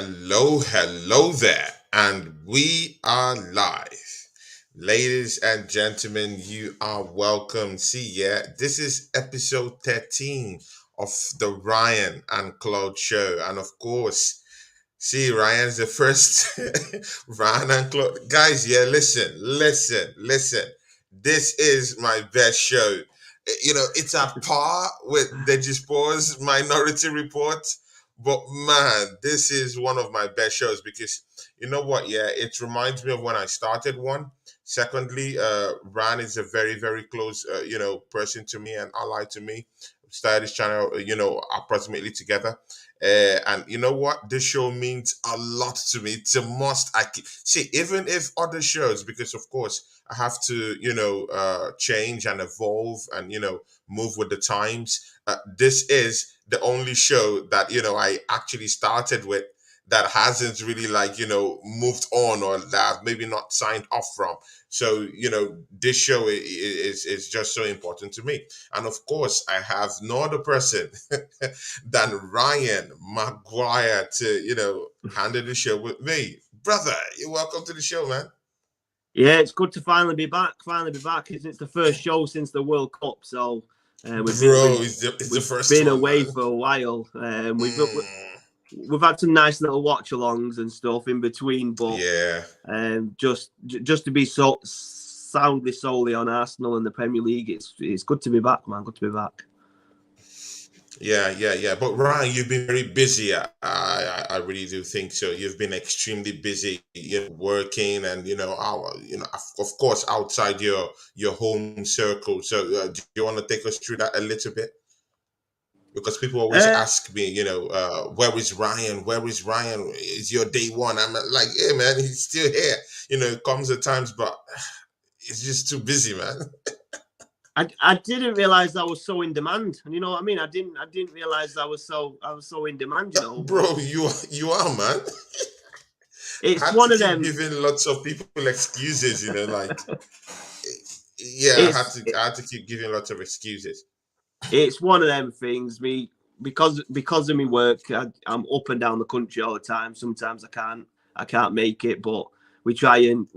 Hello there, and we are live. Ladies and gentlemen, you are welcome. See, yeah, this is episode 13 of the Ryan and Claude show. And of course, see, Ryan's the first. Ryan and Claude. Guys, yeah, listen. This is my best show. It's at par with the Dispor's Minority Report. But man, this is one of my best shows because you know what? Yeah, it reminds me of when I started one. Secondly, Ryan is a very, very close, person to me and ally to me. Started this channel, approximately together. And you know what? This show means a lot to me. It's a must. See, even if other shows, because of course I have to, change and evolve and move with the times. This is the only show that I actually started with that hasn't really moved on or that I've maybe not signed off from. So this show is just so important to me. And of course, I have no other person than Ryan Maguire to, handle the show with me. Brother, you're welcome to the show, man. Yeah, it's good to finally be back. It's the first show since the World Cup, so it's the first been one, away man. for a while. We've had some nice little watch-alongs and stuff in between, but yeah, just to be so soundly solely on Arsenal and the Premier League, it's good to be back, man. Good to be back. Yeah. But Ryan, you've been very busy. I really do think so. You've been extremely busy, working and of course outside your home circle. So do you want to take us through that a little bit? Because people always ask me, where is Ryan? Where is Ryan? Is your day one? I'm like, hey man, he's still here. It comes at times, but it's just too busy, man. I didn't realize I was so in demand. And you know what I mean? I didn't realize I was so in demand, Bro, you are, man. It's one of them giving lots of people excuses, yeah, I had to keep giving lots of excuses. It's one of them things. Because of my work, I'm up and down the country all the time. Sometimes I can't make it, but we try and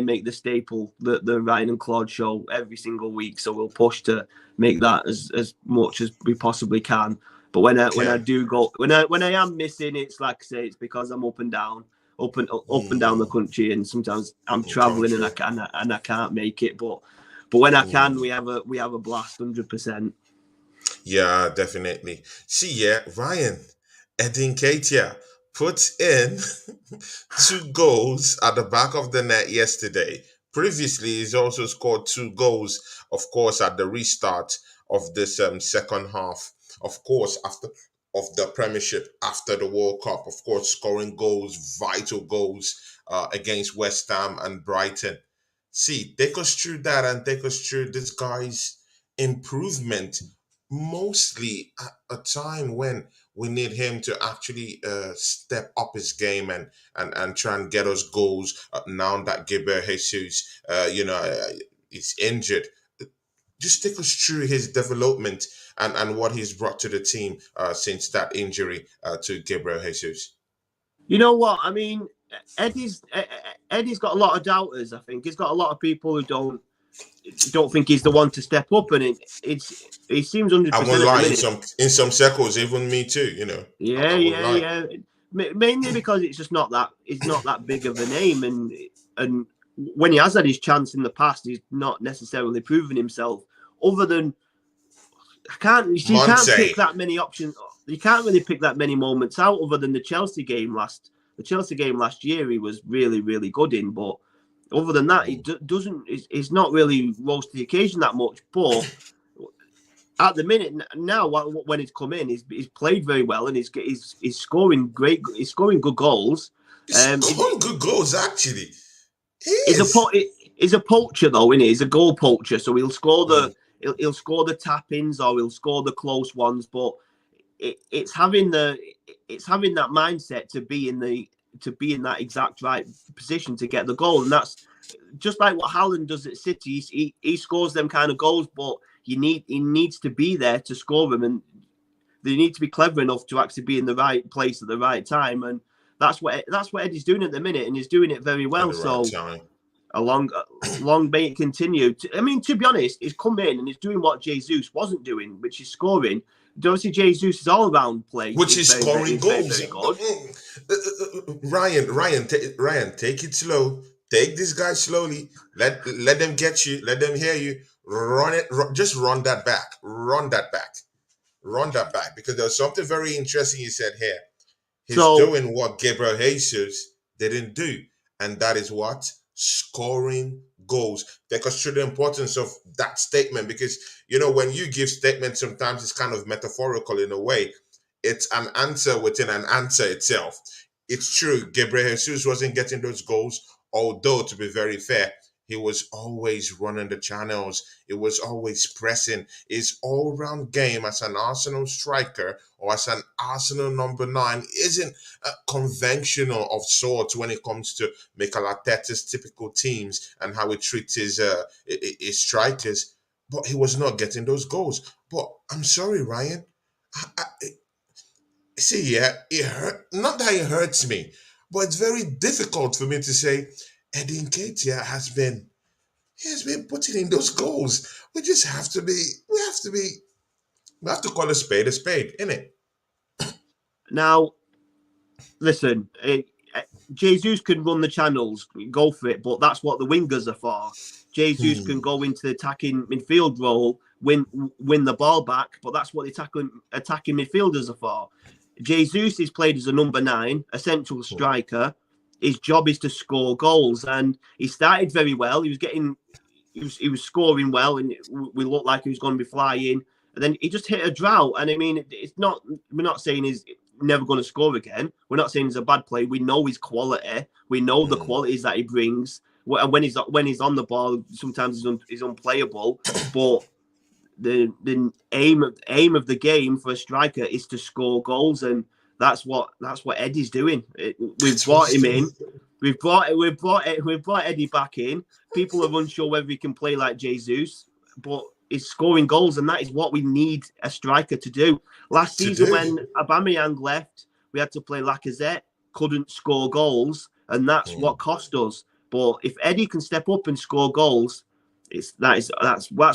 make the staple the Ryan and Claude show every single week. So we'll push to make that as much as we possibly can. But when I do go, when I am missing, it's like I say, it's because I'm up and down the country, and sometimes I'm traveling and I can't make it. But when I can, we have a blast, 100%. Yeah, definitely. See, yeah, Ryan Edinkatia put in 2 goals at the back of the net yesterday. Previously, he's also scored 2 goals, of course, at the restart of this second half. Of course, after of the Premiership, after the World Cup, of course, scoring goals, vital goals against West Ham and Brighton. See, take us through that and take us through this guy's improvement, mostly at a time when we need him to actually step up his game and try and get us goals now that Gabriel Jesus, is injured. Just take us through his development and what he's brought to the team since that injury to Gabriel Jesus. You know what? I mean, Eddie's got a lot of doubters. I think he's got a lot of people who don't think he's the one to step up, and it seems 100%. I won't lie, in some circles, even me too. Yeah. Mainly because it's not that big of a name, and when he has had his chance in the past, he's not necessarily proven himself. Other than you can't pick that many options. You can't really pick that many moments out. Other than the Chelsea game last year, he was really, really good in. But other than that, he he's not really rose to the occasion that much. But at the minute now, when he's come in, he's played very well, and he's scoring great. He's scoring good goals. He's scoring good goals, actually. He's a poacher though, isn't he? He's a goal poacher, so he'll score he'll score the tap-ins or he'll score the close ones. But it's having that mindset to be in that exact right position to get the goal, and that's just like what Haaland does at City. He scores them kind of goals, but he needs to be there to score them, and they need to be clever enough to actually be in the right place at the right time. And That's what Eddie's doing at the minute, and he's doing it very at well. the right So time. a long may it continue. I mean, to be honest, he's come in and he's doing what Jesus wasn't doing, which is scoring. Obviously, Jesus' all-round play Which is is scoring very, goals. very good. Ryan, take it slow. Take this guy slowly. Let them get you. Let them hear you. Run it. Just run that back. Run that back. Run that back. Because there's something very interesting you said here. He's So, doing what Gabriel Jesus didn't do, and that is what scoring goals. Because through the importance of that statement, because when you give statements, sometimes it's kind of metaphorical in a way. It's an answer within an answer itself. It's true, Gabriel Jesus wasn't getting those goals, although to be very fair, he was always running the channels. It was always pressing. His all-round game as an Arsenal striker or as an Arsenal number 9 isn't conventional of sorts when it comes to Mikel Arteta's typical teams and how he treats his strikers. But he was not getting those goals. But I'm sorry, Ryan. See, yeah, it hurt. Not that it hurts me, but it's very difficult for me to say Eddie Nketiah he has been putting in those goals. We just have to be. We have to call a spade, innit? now, listen, Jesus can run the channels, go for it, but that's what the wingers are for. Jesus can go into the attacking midfield role, win the ball back, but that's what the attacking midfielders are for. Jesus is played as a number 9, a central striker. His job is to score goals, and he started very well. He was scoring well, and we looked like he was going to be flying. And then he just hit a drought. And I mean, we're not saying he's never going to score again. We're not saying he's a bad player. We know his quality. We know the qualities that he brings. And when he's on the ball, sometimes he's unplayable. But the aim of the game for a striker is to score goals, and that's what Eddie's doing. We've brought him in. We've brought Eddie back in. People are unsure whether he can play like Jesus, but he's scoring goals, and that is what we need a striker to do. Last season, when Aubameyang left, we had to play Lacazette, couldn't score goals, and that's what cost us. But if Eddie can step up and score goals, that's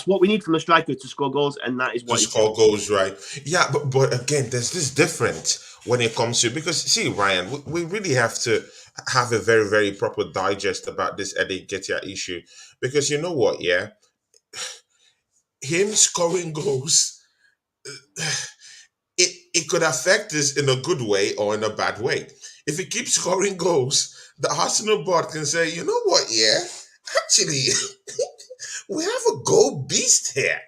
what we need from a striker, to score goals, and that is what To score goals, right? Yeah, but again, there's this difference when it comes to, because see, Ryan, we really have to have a very, very proper digest about this Eddie Nketiah issue, because you know what, yeah, him scoring goals, it could affect us in a good way or in a bad way. If he keeps scoring goals, the Arsenal board can say, you know what, yeah, actually, we have a goal beast here.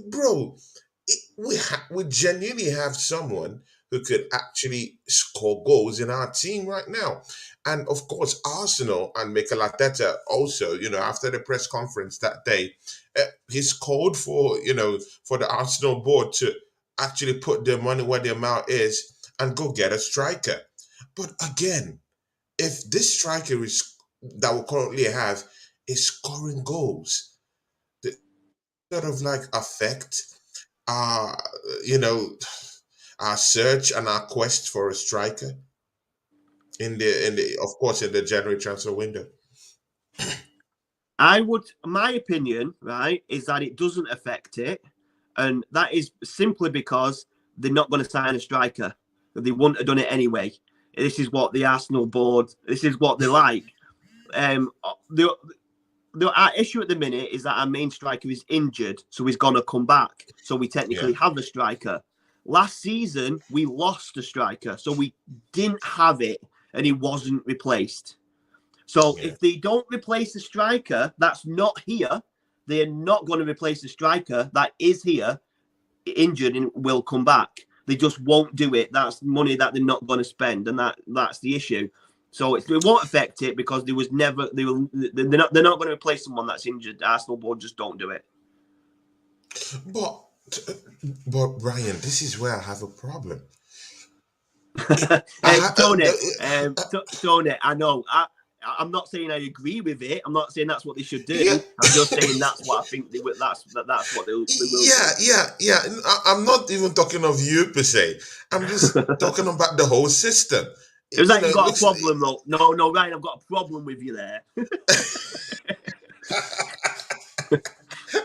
Bro, we genuinely have someone who could actually score goals in our team right now. And of course, Arsenal and Mikel Arteta also, after the press conference that day, he's called for the Arsenal board to actually put their money where their mouth is and go get a striker. But again, if this striker is that we currently have is scoring goals, the sort of like affect our, you know, our search and our quest for a striker in the of course in the January transfer window. My opinion, right, is that it doesn't affect it, and that is simply because they're not going to sign a striker. They wouldn't have done it anyway. This is what the Arsenal board. This is what they like. The our issue at the minute is that our main striker is injured, so he's going to come back. So we technically Yeah, have a striker. Last season we lost a striker, so we didn't have it, and he wasn't replaced. So yeah. if they don't replace the striker that's not here, they're not going to replace the striker that is here, injured, and will come back. They just won't do it. That's money that they're not going to spend, and that's the issue. So it won't affect it because there was never they're not going to replace someone that's injured. The Arsenal board just don't do it. But but Ryan, this is where I have a problem. I ha- Tony, Tony, I know. I'm not saying I agree with it. I'm not saying that's what they should yeah, do. I'm just saying that's what I think they will. That's what they will do. yeah. I'm not even talking of you per se. I'm just talking about the whole system. It was like you It got a looks. problem, though. No, no, Ryan, I've got a problem with you there.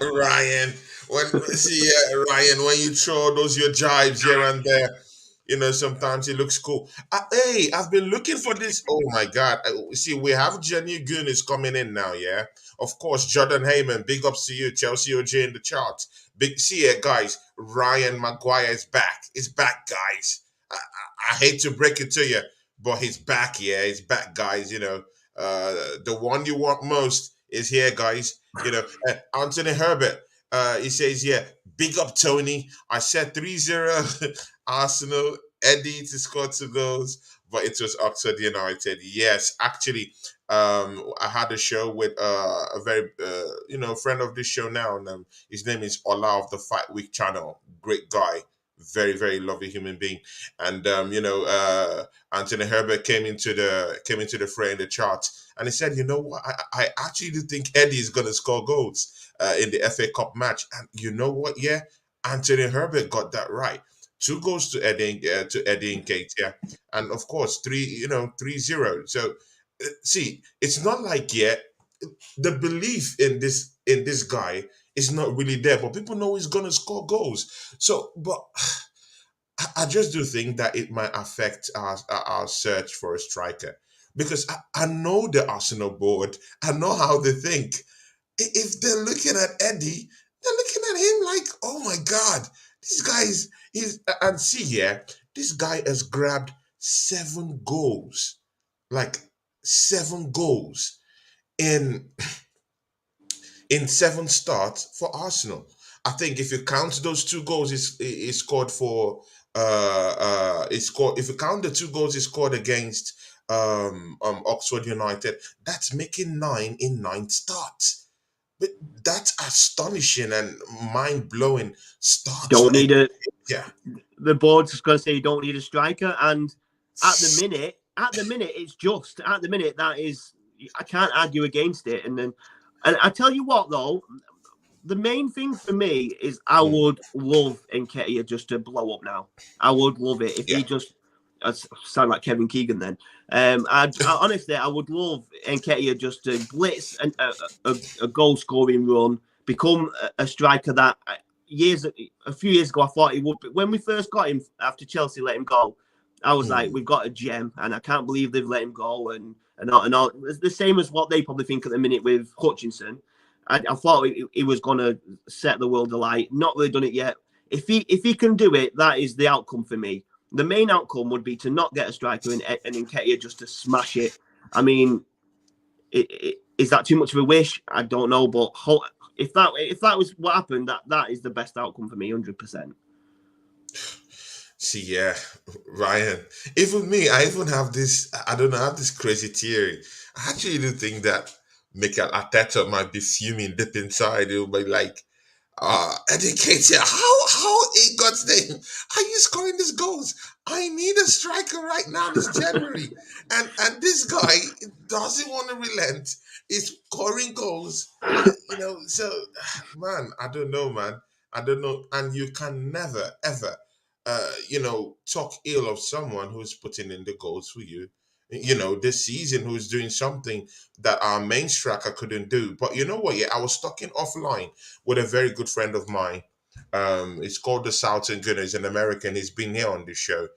Ryan, Ryan, when you throw those your jibes here and there, sometimes it looks cool. Hey, I've been looking for this. Oh my God! See, we have Jenny Goonies coming in now. Yeah, of course, Jordan Heyman. Big ups to you, Chelsea OJ in the charts. Big see ya, guys. Ryan Maguire is back. He's back, guys. I hate to break it to you, but he's back. Yeah, he's back, guys. The one you want most is here, guys. Anthony Herbert. He says, yeah, big up Tony. I said 3-0 Arsenal, Eddie to score 2 goals, but it was Oxford United. Yes, actually, I had a show with a very, friend of this show now. And his name is Ola of the Fight Week channel. Great guy. Very, very lovely human being. And, Anthony Herbert came into the fray in the chart. And he said, you know what? I actually do think Eddie is going to score goals in the FA Cup match. And you know what? Yeah, Anthony Herbert got that right. 2 goals to Eddie Nketiah, and of course 3-0. So see, it's not like the belief in this guy is not really there, but people know he's gonna score goals. So, but I just do think that it might affect our search for a striker because I know the Arsenal board. I know how they think. If they're looking at Eddie, they're looking at him like, oh my God, this guy is and see here, this guy has grabbed 7 goals, like 7 goals in 7 starts for Arsenal. I think if you count those 2 goals, he scored for he scored. If you count the 2 goals he scored against Oxford United, that's making 9 in 9 starts. But that's astonishing and mind blowing starts for Don't need a. yeah. The board's just going to say you don't need a striker, and at the minute, it's just at the minute that is. I can't argue against it, and I tell you what though, the main thing for me is I Mm, would love Nketiah just to blow up now. I would love it if yeah. he just. I sound like Kevin Keegan then. Honestly, I would love Nketiah just to blitz a goal scoring run, become a striker that a few years ago I thought he would. But when we first got him after Chelsea let him go, I was like, Mm, we've got a gem, and I can't believe they've let him go. And all. It's the same as what they probably think at the minute with Hutchinson. I thought he was going to set the world alight. Not really done it yet. If he can do it, that is the outcome for me. The main outcome would be to not get a striker and Nketiah just to smash it. I mean, is that too much of a wish? I don't know, but if that was what happened, that is the best outcome for me, 100%. see, yeah, Ryan. Even me, I even have this. I don't know. I have this crazy theory. I actually do think that Mikel Arteta might be fuming deep inside. He'll be like, educated. How in God's name are you scoring these goals? I need a striker right now this January, and this guy doesn't want to relent. He's scoring goals, So, man, I don't know, man. I don't know, and you can never ever, talk ill of someone who's putting in the goals for you. This season who's doing something that our main striker couldn't do. But you know what? Yeah, I was talking offline with a very good friend of mine. It's called the Southern Gunner. He's an American. He's been here on this show.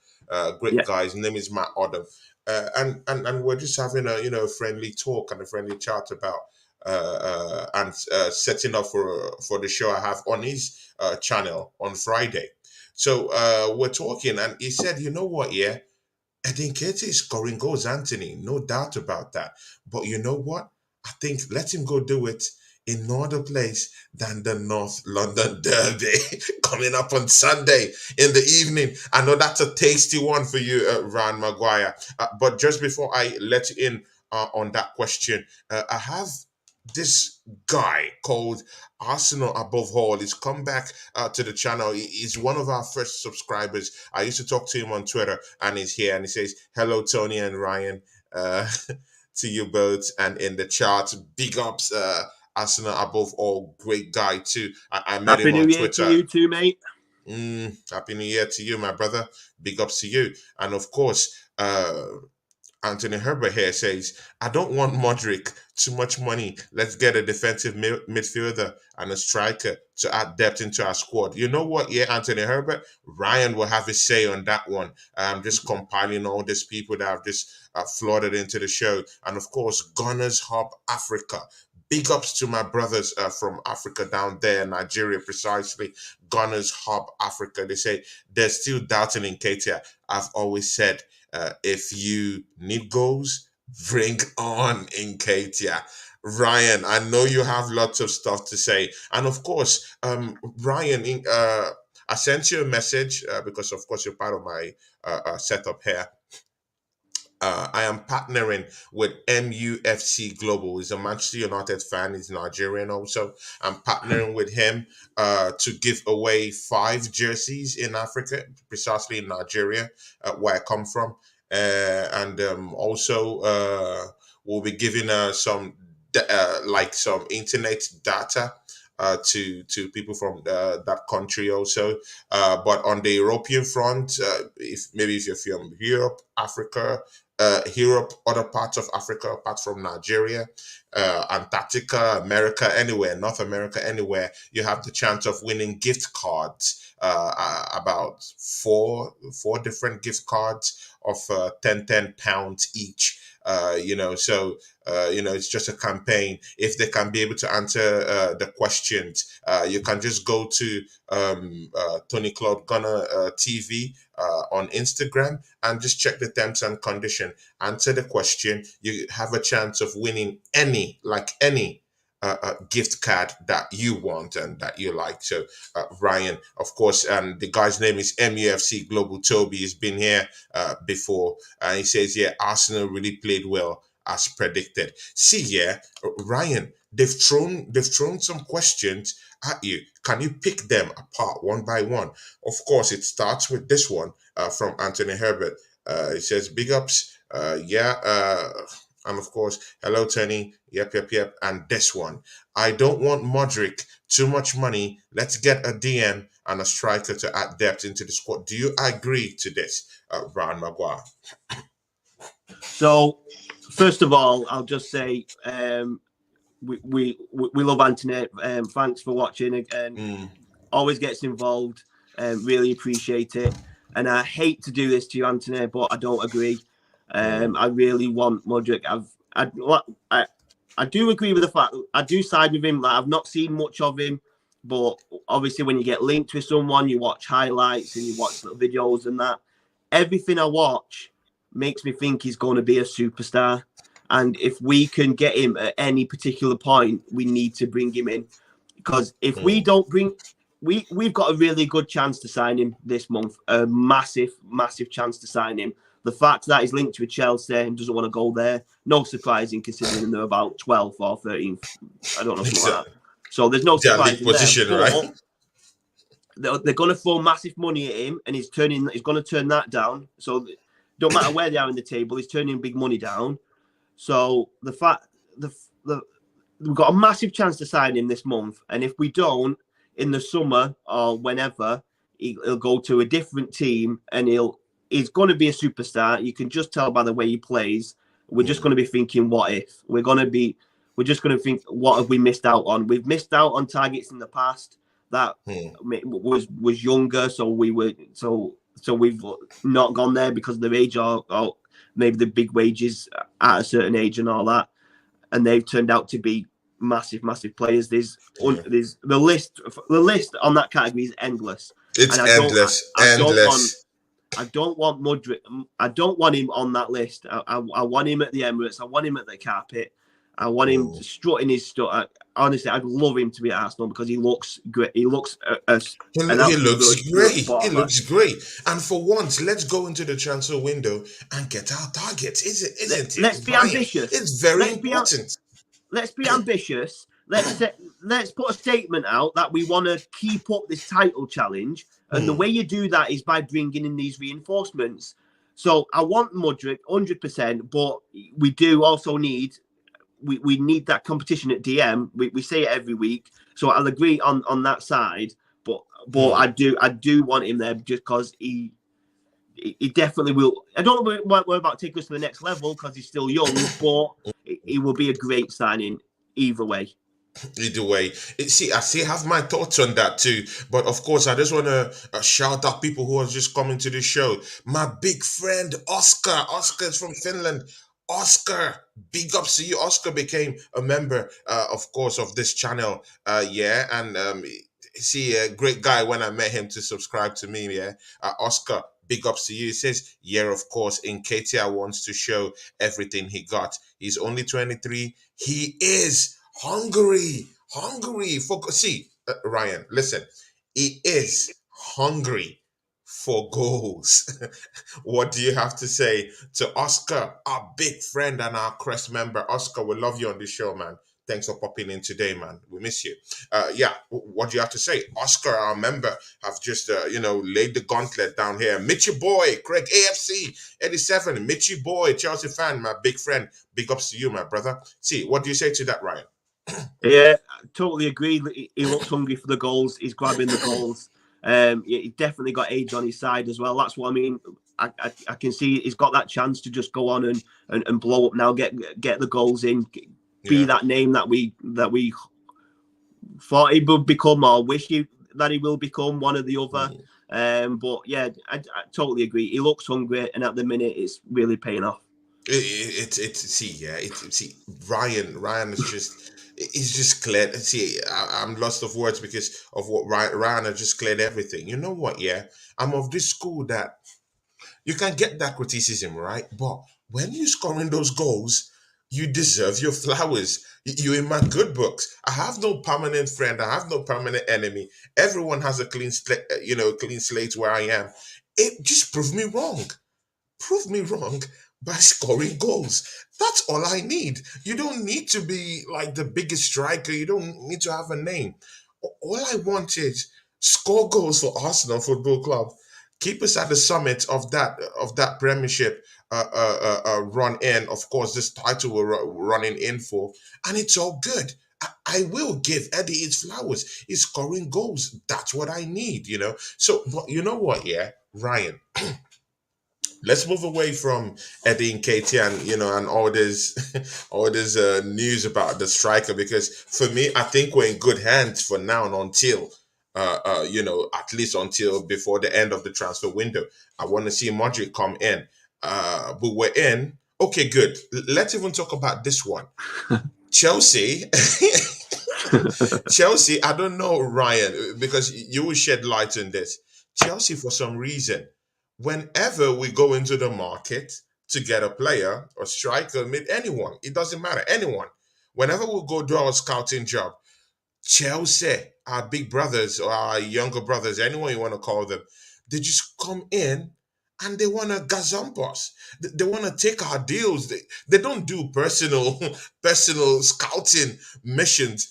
Great Yeah, guy. His name is Matt Odom. And we're just having a friendly talk and a friendly chat about and setting up for the show I have on his channel on Friday. So we're talking, and he said, "You know what? Yeah, Edinkete is scoring goals, Anthony. No doubt about that. But you know what? I think let him go do it in no other place than the North London Derby coming up on Sunday in the evening. I know that's a tasty one for you, Ryan Maguire. But just before I let you in on that question, I have this guy called Arsenal Above All. He's come back to the channel. He's one of our first subscribers. I used to talk to him on Twitter, and he's here and he says, "Hello, Tony and Ryan, to you both." And in the chat, big ups, Arsenal Above All, great guy too. I met Happy him New on Year to Twitter. you too, mate. Happy New Year to you, my brother. Big ups to you. And of course, Anthony Herbert here says, I don't want Modric, too much money. Let's get a defensive midfielder and a striker to add depth into our squad. You know what? Yeah, Anthony Herbert, Ryan will have his say on that one. I'm just compiling all these people that have just flooded into the show. And of course, Gunners Hub Africa. Big ups to my brothers from Africa down there, Nigeria precisely. Gunners Hub Africa. They say they're still doubting in Katia. I've always said, if you need goals, bring on Nketiah. Ryan, I know you have lots of stuff to say. And of course, Ryan, I sent you a message because, of course, you're part of my setup here. I am partnering with MUFC Global. He's a Manchester United fan. He's Nigerian also. I'm partnering with him to give away 5 jerseys in Africa, precisely in Nigeria, where I come from. And also, we'll be giving like some internet data to people from that country also. But on the European front, if you're from Europe, Africa, Europe, other parts of Africa apart from Nigeria, Antarctica, America, anywhere, North America, anywhere, you have the chance of winning gift cards. About four different gift cards of 10 pounds each. It's just a campaign. If they can be able to answer the questions, you can just go to Tony Claude Gunner TV on Instagram and just check the terms and condition. Answer the question. You have a chance of winning any gift card that you want and that you like. So, Ryan, of course, and the guy's name is MUFC Global. Toby has been here before. He says, yeah, Arsenal really played well as predicted. See, yeah, Ryan, they've thrown some questions at you. Can you pick them apart one by one? Of course, it starts with this one from Anthony Herbert. It says, big ups. And of course, hello, Tony. Yep. And this one. I don't want Modric. Too much money. Let's get a DM and a striker to add depth into the squad. Do you agree to this, Brian Maguire? So, first of all, I'll just say we love Anthony. Thanks for watching and always gets involved. Really appreciate it. And I hate to do this to you, Anthony, but I don't agree. I really want Modric. I do agree with the fact I do side with him. Like, I've not seen much of him, but obviously when you get linked with someone, you watch highlights and you watch little videos and that. Everything I watch makes me think he's going to be a superstar. And if we can get him at any particular point, we need to bring him in. Because if we don't bring... We've got a really good chance to sign him this month. A massive, massive chance to sign him. The fact that he's linked with Chelsea and doesn't want to go there, no surprising considering they're about 12th or 13th. I don't know, something like that. So there's no surprise position, there. right? They're going to throw massive money at him, and he's going to turn that down. So don't matter where they are in the table, he's turning big money down. So the fact we've got a massive chance to sign him this month, and if we don't, in the summer or whenever, he'll go to a different team and he's going to be a superstar. You can just tell by the way he plays. We're just going to be thinking, what if? We're just going to think, what have we missed out on? We've missed out on targets in the past that was younger, so we've not gone there because of their age or maybe the big wages at a certain age and all that, and they've turned out to be massive players. There's the list on that category is endless. It's endless. I don't want Modric. I don't want him on that list. I want him at the Emirates. I want him at the carpet. I want him strutting his stuff. Honestly, I'd love him to be at Arsenal because he looks great. He looks great. He looks great. And for once, let's go into the transfer window and get our targets. Isn't it? Let's be ambitious. It's very important. Let's be ambitious. Let's put a statement out that we want to keep up this title challenge. And the way you do that is by bringing in these reinforcements. So I want Modric 100%, but we do also need we need that competition at DM. We say it every week. So I'll agree on that side. But I do want him there just because he definitely will. I don't know what we're about to take us to the next level because he's still young, but he will be a great signing either way. Either way, I see, have my thoughts on that too. But of course, I just want to shout out people who are just coming to the show. My big friend Oscar. Oscar is from Finland. Oscar, big ups to you. Oscar became a member, of course, of this channel. Yeah, and see, a great guy when I met him to subscribe to me. Yeah, Oscar, big ups to you. He says, yeah, of course, in KTI wants to show everything he got. He's only 23. He is hungry, hungry for. See, Ryan, listen, he is hungry for goals. What do you have to say to Oscar, our big friend and our Crest member? Oscar, we love you on this show, man. Thanks for popping in today, man. We miss you. Yeah, what do you have to say? Oscar, our member, have just, laid the gauntlet down here. Mitchy boy, Craig AFC 87, Mitchy boy, Chelsea fan, my big friend. Big ups to you, my brother. See, what do you say to that, Ryan? Yeah, I totally agree. He looks hungry for the goals. He's grabbing the goals. He definitely got age on his side as well. That's what I mean. I can see he's got that chance to just go on and blow up now, get the goals in, be that name that we thought he would become, or that he will become, one or the other. But yeah, I totally agree. He looks hungry, and at the minute, it's really paying off. See, Ryan is just, he's just cleared. See, I'm lost of words because of what Ryan has just cleared everything. You know what? Yeah, I'm of this school that you can get that criticism, right? But when you're scoring those goals, you deserve your flowers. You're in my good books. I have no permanent friend. I have no permanent enemy. Everyone has a clean slate, clean slate where I am. It just proved me wrong. Prove me wrong by scoring goals. That's all I need. You don't need to be like the biggest striker. You don't need to have a name. All I want is score goals for Arsenal Football Club. Keep us at the summit of that Premiership run in. Of course, this title we're running in for, and it's all good. I will give Eddie his flowers. He's scoring goals. That's what I need. So, but you know what? Yeah, Ryan. Let's move away from Eddie and Katie and and all this all this news about the striker, because for me I think we're in good hands for now and until at least until before the end of the transfer window. I want to see Modric come in, but we're in. Okay, good. Let's even talk about this one. Chelsea. Chelsea, I don't know, Ryan, because you will shed light on this. Chelsea, for some reason, whenever we go into the market to get a player or striker, mid anyone, it doesn't matter, anyone. Whenever we go do our scouting job, Chelsea, our big brothers or our younger brothers, anyone you want to call them, they just come in and they want to gazump us. They want to take our deals. They don't do personal personal scouting missions.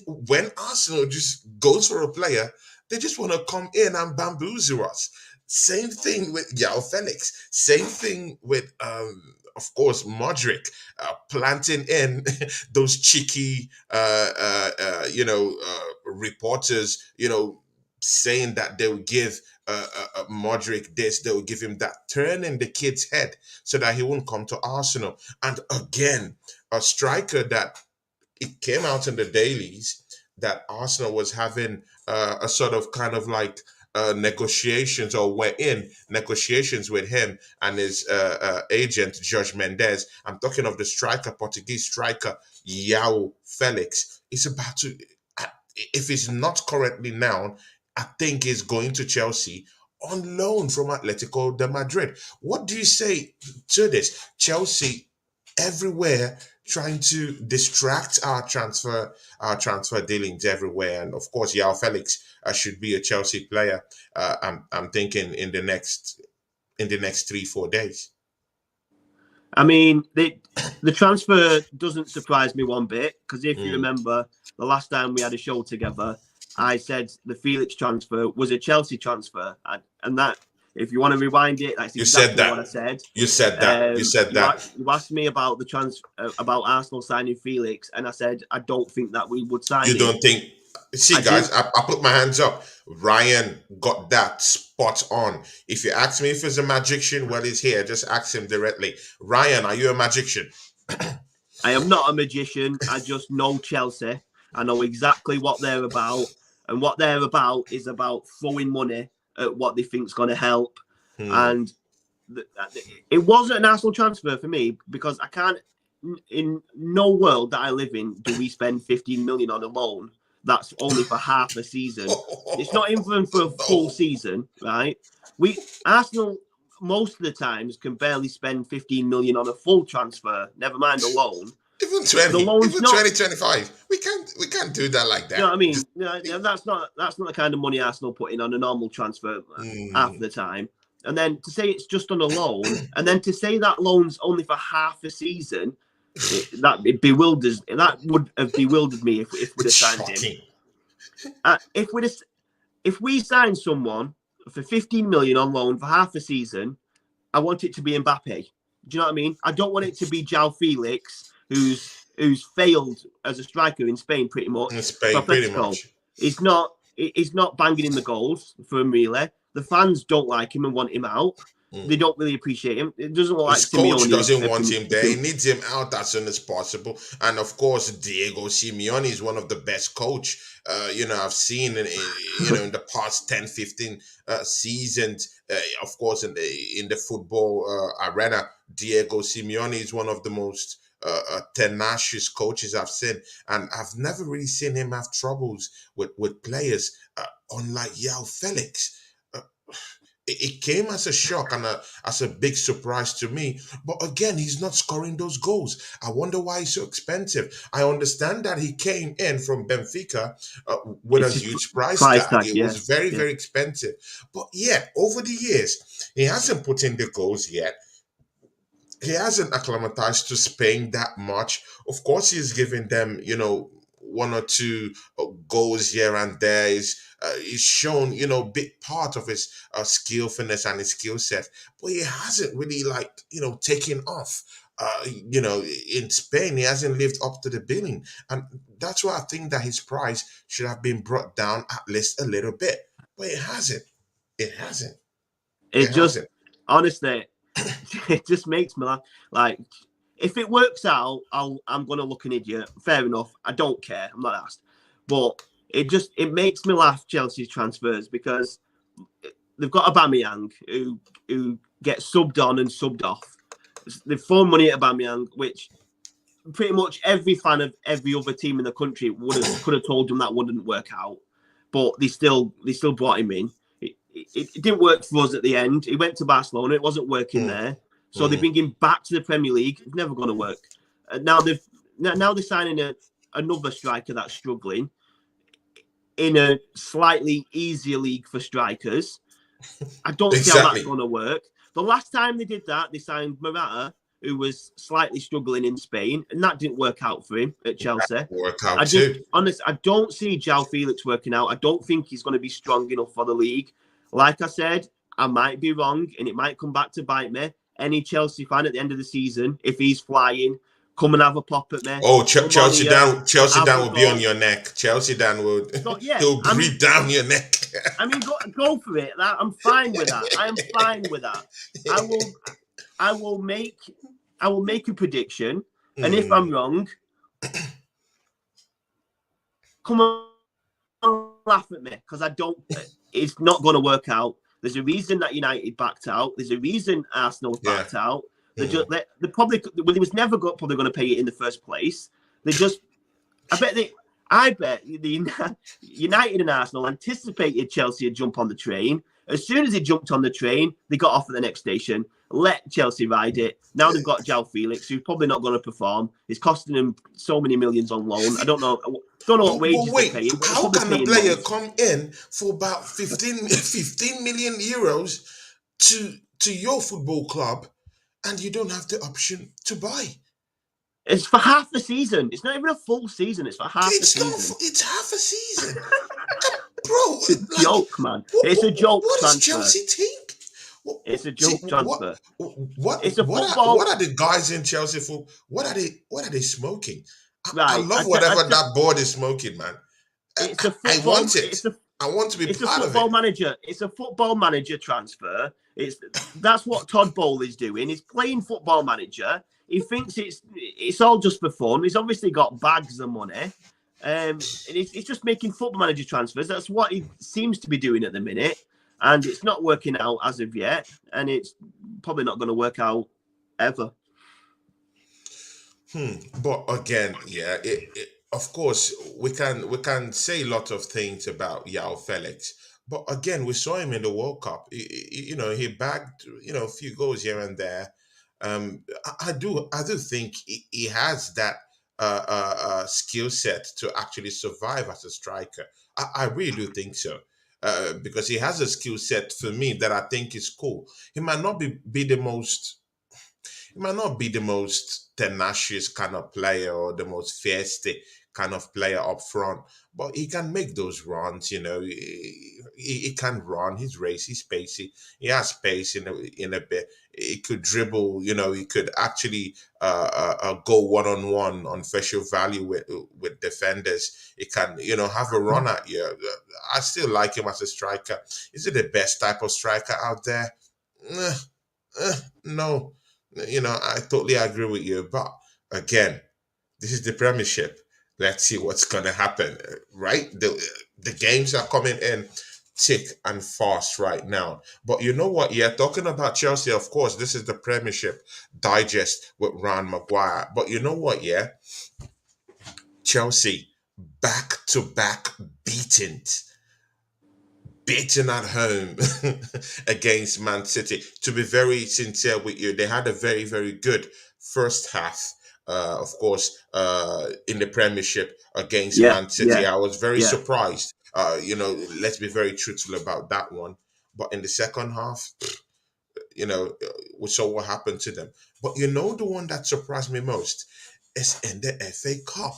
When Arsenal just goes for a player, they just want to come in and bamboozle us. Same thing with Yao Felix. Same thing with, of course, Modric, planting in those cheeky, reporters, saying that they will give Modric this, they will give him that, turning the kid's head so that he won't come to Arsenal. And again, a striker that it came out in the dailies that Arsenal was having a sort of kind of like negotiations, or were in negotiations with him and his agent, Jorge Mendes. I'm talking of the striker, Portuguese striker, Yao Felix. It's about to, if he's not currently now, I think he's going to Chelsea on loan from Atletico de Madrid. What do you say to this? Chelsea everywhere trying to distract our transfer dealings everywhere, and of course Yao Felix should be a Chelsea player. I'm thinking in the next 3-4 days. I mean, the transfer doesn't surprise me one bit, because if you remember the last time we had a show together, I said the Felix transfer was a Chelsea transfer, and that, if you want to rewind it, that's exactly what I said. You said that. You said that. You asked me about about Arsenal signing Felix, and I said I don't think that we would sign him. You don't think? See, I do. guys, I put my hands up. Ryan got that spot on. If you ask me if he's a magician, well, he's here. Just ask him directly. Ryan, are you a magician? I am not a magician. I just know Chelsea. I know exactly what they're about. And what they're about is about throwing money at what they think's going to help. Hmm. And it wasn't an Arsenal transfer for me because I can't, in no world that I live in, do we spend 15 million on a loan that's only for half a season. It's not even for a full No. season, right? Arsenal most of the times can barely spend 15 million on a full transfer, never mind a loan. Even The 20, loan's even not, 2025. We can't do that like you know that. what I mean? Just, That's not the kind of money Arsenal put in on a normal transfer half hmm. the time. And then to say it's just on a loan, and then to say that loan's only for half a season, it bewilders. That would have bewildered me if we'd It's have signed him. shocking. If we sign someone for 15 million on loan for half a season, I want it to be Mbappe. Do you know what I mean? I don't want it to be João Felix, who's failed as a striker in Spain pretty much. In Spain, For pretty Atletico, much. he's not banging in the goals for him really. The fans don't like him and want him out. They don't really appreciate him. It doesn't look like His coach Simeone. doesn't want him there. He needs him out as soon as possible. And of course, Diego Simeone is one of the best coach I've seen in the past 10, 15 seasons. Of course, in the football arena, Diego Simeone is one of the most tenacious coaches I've seen, and I've never really seen him have troubles with players, unlike Yao Felix. Uh, it came as a shock and as a big surprise to me. But again, he's not scoring those goals. I wonder why he's so expensive. I understand that he came in from Benfica with a It's a huge price price tag. tag, It yeah, was very, yeah. very expensive. But yeah, over the years, he hasn't put in the goals yet. He hasn't acclimatized to Spain that much. Of course, he's giving them, one or two goals here and there. He's shown, big part of his skillfulness and his skill set, but he hasn't really taken off. In Spain, he hasn't lived up to the billing, and that's why I think that his price should have been brought down at least a little bit. But it hasn't. It hasn't. It It just hasn't. honestly, it just makes me laugh. Like, if it works out, I'm gonna look an idiot. Fair enough. I don't care. I'm not asked. But it makes me laugh, Chelsea's transfers, because they've got Aubameyang who gets subbed on and subbed off. They've thrown money at Aubameyang, which pretty much every fan of every other team in the country could have told them that wouldn't work out. But they still brought him in. It didn't work for us at the end. He went to Barcelona. It wasn't working Mm, there. So they mm. bring him back to the Premier League. It's never going to work. Now they're signing another striker that's struggling in a slightly easier league for strikers. I don't see how that's Exactly. going to work. The last time they did that, they signed Morata, who was slightly struggling in Spain, and that didn't work out for him at Chelsea. Work out too. I don't see João Felix working out. I don't think he's going to be strong enough for the league. Like I said, I might be wrong, and it might come back to bite me. Any Chelsea fan at the end of the season, if he's flying, come and have a pop at me. Oh, Come on Chelsea here, down. Chelsea have down a will be on go. your neck. Chelsea down will. So yeah, He'll I mean, breathe down your neck. go for it. I'm fine with that. I am fine with that. I will make a prediction, and if I'm wrong, come on, laugh at me, because I don't. It's not going to work out. There's a reason that United backed out. There's a reason Arsenal Yeah. backed out. They probably was never probably going to pay it in the first place. I bet the United and Arsenal anticipated Chelsea would jump on the train. As soon as they jumped on the train, they got off at the next station. Let Chelsea ride it. Now they've got João Felix, who's probably not going to perform. It's costing them so many millions on loan. I don't know what wages But wait, they're paying. But how they're can probably a paying player loads. come in for about 15 million euros to your football club and you don't have the option to buy? It's for half the season. It's not even a full season. It's for half the It's not. season. It's half a season, bro. It's a joke, man. It's a joke What does transfer. Chelsea think? It's a joke transfer. What It's a what football. what are the guys in Chelsea for? What are they smoking? I Right. love whatever that board is smoking, man. It's a I football. want it. I want to be It's a part of football it. manager. It's a football manager transfer. That's what Todd Boehly is doing. He's playing football manager. He thinks it's all just for fun. He's obviously got bags of money. And he's just making football manager transfers. That's what he seems to be doing at the minute. And it's not working out as of yet. And it's probably not going to work out ever. But again, yeah, of course we can say a lot of things about Yao Felix, but again, we saw him in the World Cup. He bagged a few goals here and there. I do think he has that skill set to actually survive as a striker. I really do think so. Because he has a skill set for me that I think is cool. He might not be the most he might not be the most tenacious kind of player or the most feisty kind of player up front, but he can make those runs. He can run. He's racy, spacey. He has space in a bit. He could dribble. He could actually go one on one on facial value with defenders. He can have a run at you. I still like him as a striker. Is it the best type of striker out there? Eh, no, I totally agree with you. But again, this is the Premiership. Let's see what's gonna happen, right? The games are coming in thick and fast right now. But you know what? Yeah, talking about Chelsea, of course, this is the Premiership digest with Ron Maguire. But you know what? Yeah, Chelsea back to back beatings beaten at home against Man City. To be very sincere with you, they had a very, very good first half. Of course, in the Premiership against Yeah, Man City, yeah, I was very yeah. surprised. Let's be very truthful about that one. But in the second half, we saw what happened to them. But the one that surprised me most is in the FA Cup.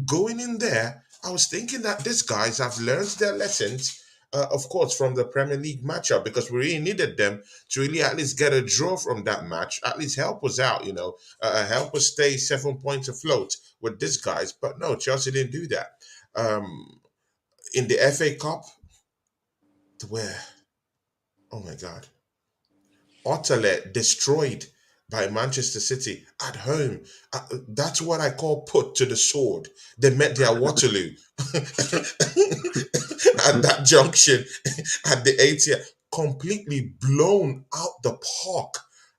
Going in there, I was thinking that these guys have learned their lessons, of course, from the Premier League matchup because we really needed them to really at least get a draw from that match, at least help us out, help us stay 7 points afloat with these guys. But no, Chelsea didn't do that. In the FA Cup, where, oh my God, utterly destroyed by Manchester City at home. That's what I call put to the sword. They met their Waterloo at that junction at the 80th, completely blown out the park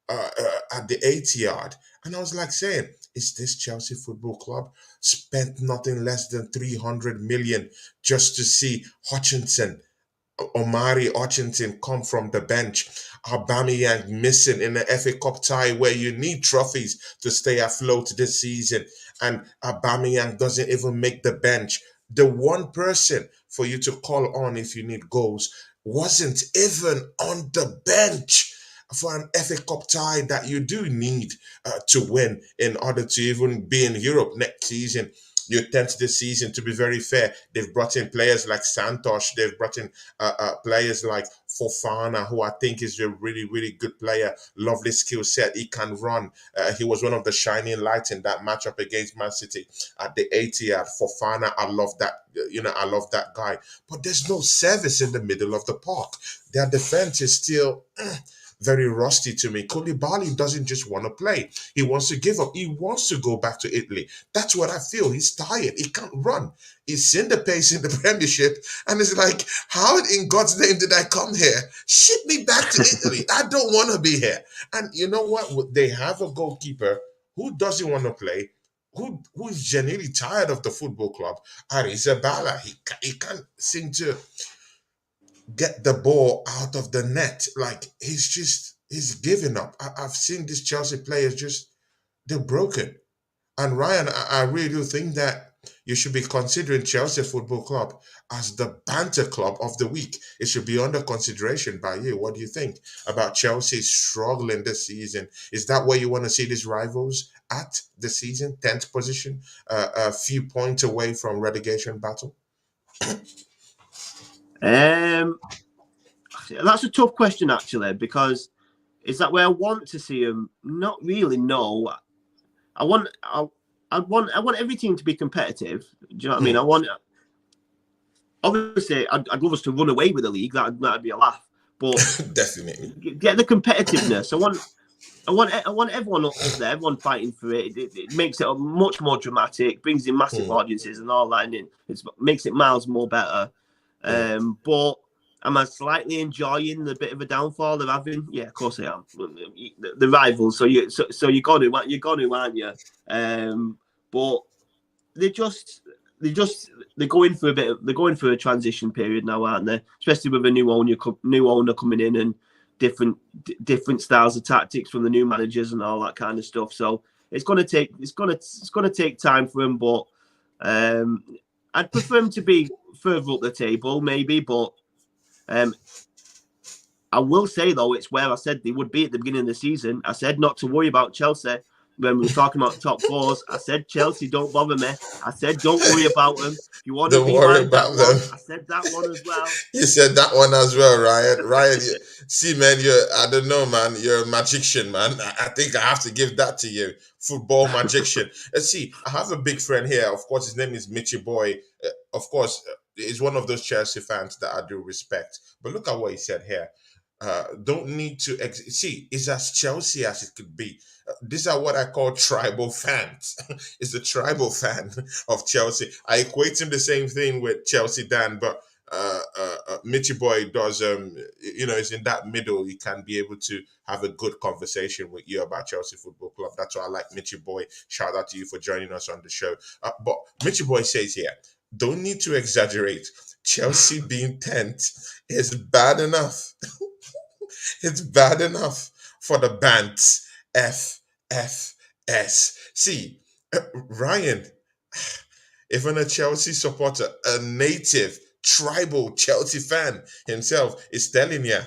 at the 80 yard. And I was like saying, is this Chelsea Football Club spent nothing less than 300 million just to see Hutchinson Omari Hutchinson come from the bench. Aubameyang missing in the FA Cup tie where you need trophies to stay afloat this season. And Aubameyang doesn't even make the bench. The one person for you to call on if you need goals wasn't even on the bench for an FA Cup tie that you do need to win in order to even be in Europe next season. Your 10th this season, to be very fair, they've brought in players like Santos. They've brought in players like Fofana, who I think is a really, really good player. Lovely skill set. He can run. He was one of the shining lights in that matchup against Man City at the 80th. Fofana, I love that. I love that guy. But there's no service in the middle of the park. Their defense is still very rusty to me. Koulibaly doesn't just want to play. He wants to give up. He wants to go back to Italy. That's what I feel. He's tired. He can't run. He's seen the pace in the Premiership, and it's like, how in God's name did I come here? Ship me back to Italy. I don't want to be here. And you know what? They have a goalkeeper who doesn't want to play, who is genuinely tired of the football club. Arrizabala, he can't seem to get the ball out of the net. Like he's giving up. I've seen these Chelsea players they're broken. And Ryan, I really do think that you should be considering Chelsea Football Club as the banter club of the week. It should be under consideration by you. What do you think about Chelsea struggling this season? Is that where you want to see these rivals at the season? 10th position, a few points away from relegation battle? That's a tough question actually, because is that where I want to see them? Not really. No, I want every team to be competitive. Do you know what I mean? obviously, I'd love us to run away with the league. That'd be a laugh. But Definitely. get the competitiveness. I want everyone up there, everyone fighting for it. It makes it much more dramatic, brings in massive audiences and all that, and it makes it miles more better. But am I slightly enjoying the bit of a downfall they're having? Yeah, of course I am. The rivals, so you're going to, aren't you? But they just they're going for a transition period now, aren't they? Especially with a new owner coming in and different styles of tactics from the new managers and all that kind of stuff. So it's going to take time for them, but I'd prefer them to be further up the table, maybe. But I will say though, it's where I said they would be at the beginning of the season. I said not to worry about Chelsea. When we were talking about top fours, I said Chelsea, don't bother me. I said don't worry about them. If you want to Don't worry rewind that about one, them. I said that one as well. You said that one as well, Ryan. Ryan, see, man, I don't know, man. You're a magician, man. I think I have to give that to you. Football magician. Let's see, I have a big friend here. Of course, his name is Mitchy Boy. Of course, he's one of those Chelsea fans that I do respect. But look at what he said here. Don't need to see, it's as Chelsea as it could be. These are what I call tribal fans. It's a tribal fan of Chelsea. I equate him the same thing with Chelsea Dan, but Mitchy Boy does, is in that middle. He can be able to have a good conversation with you about Chelsea Football Club. That's why I like Mitchy Boy. Shout out to you for joining us on the show. But Mitchy Boy says here, don't need to exaggerate. Chelsea being 10th is bad enough. It's bad enough for the bands. F, F, S. See, Ryan, even a Chelsea supporter, a native tribal Chelsea fan himself, is telling you,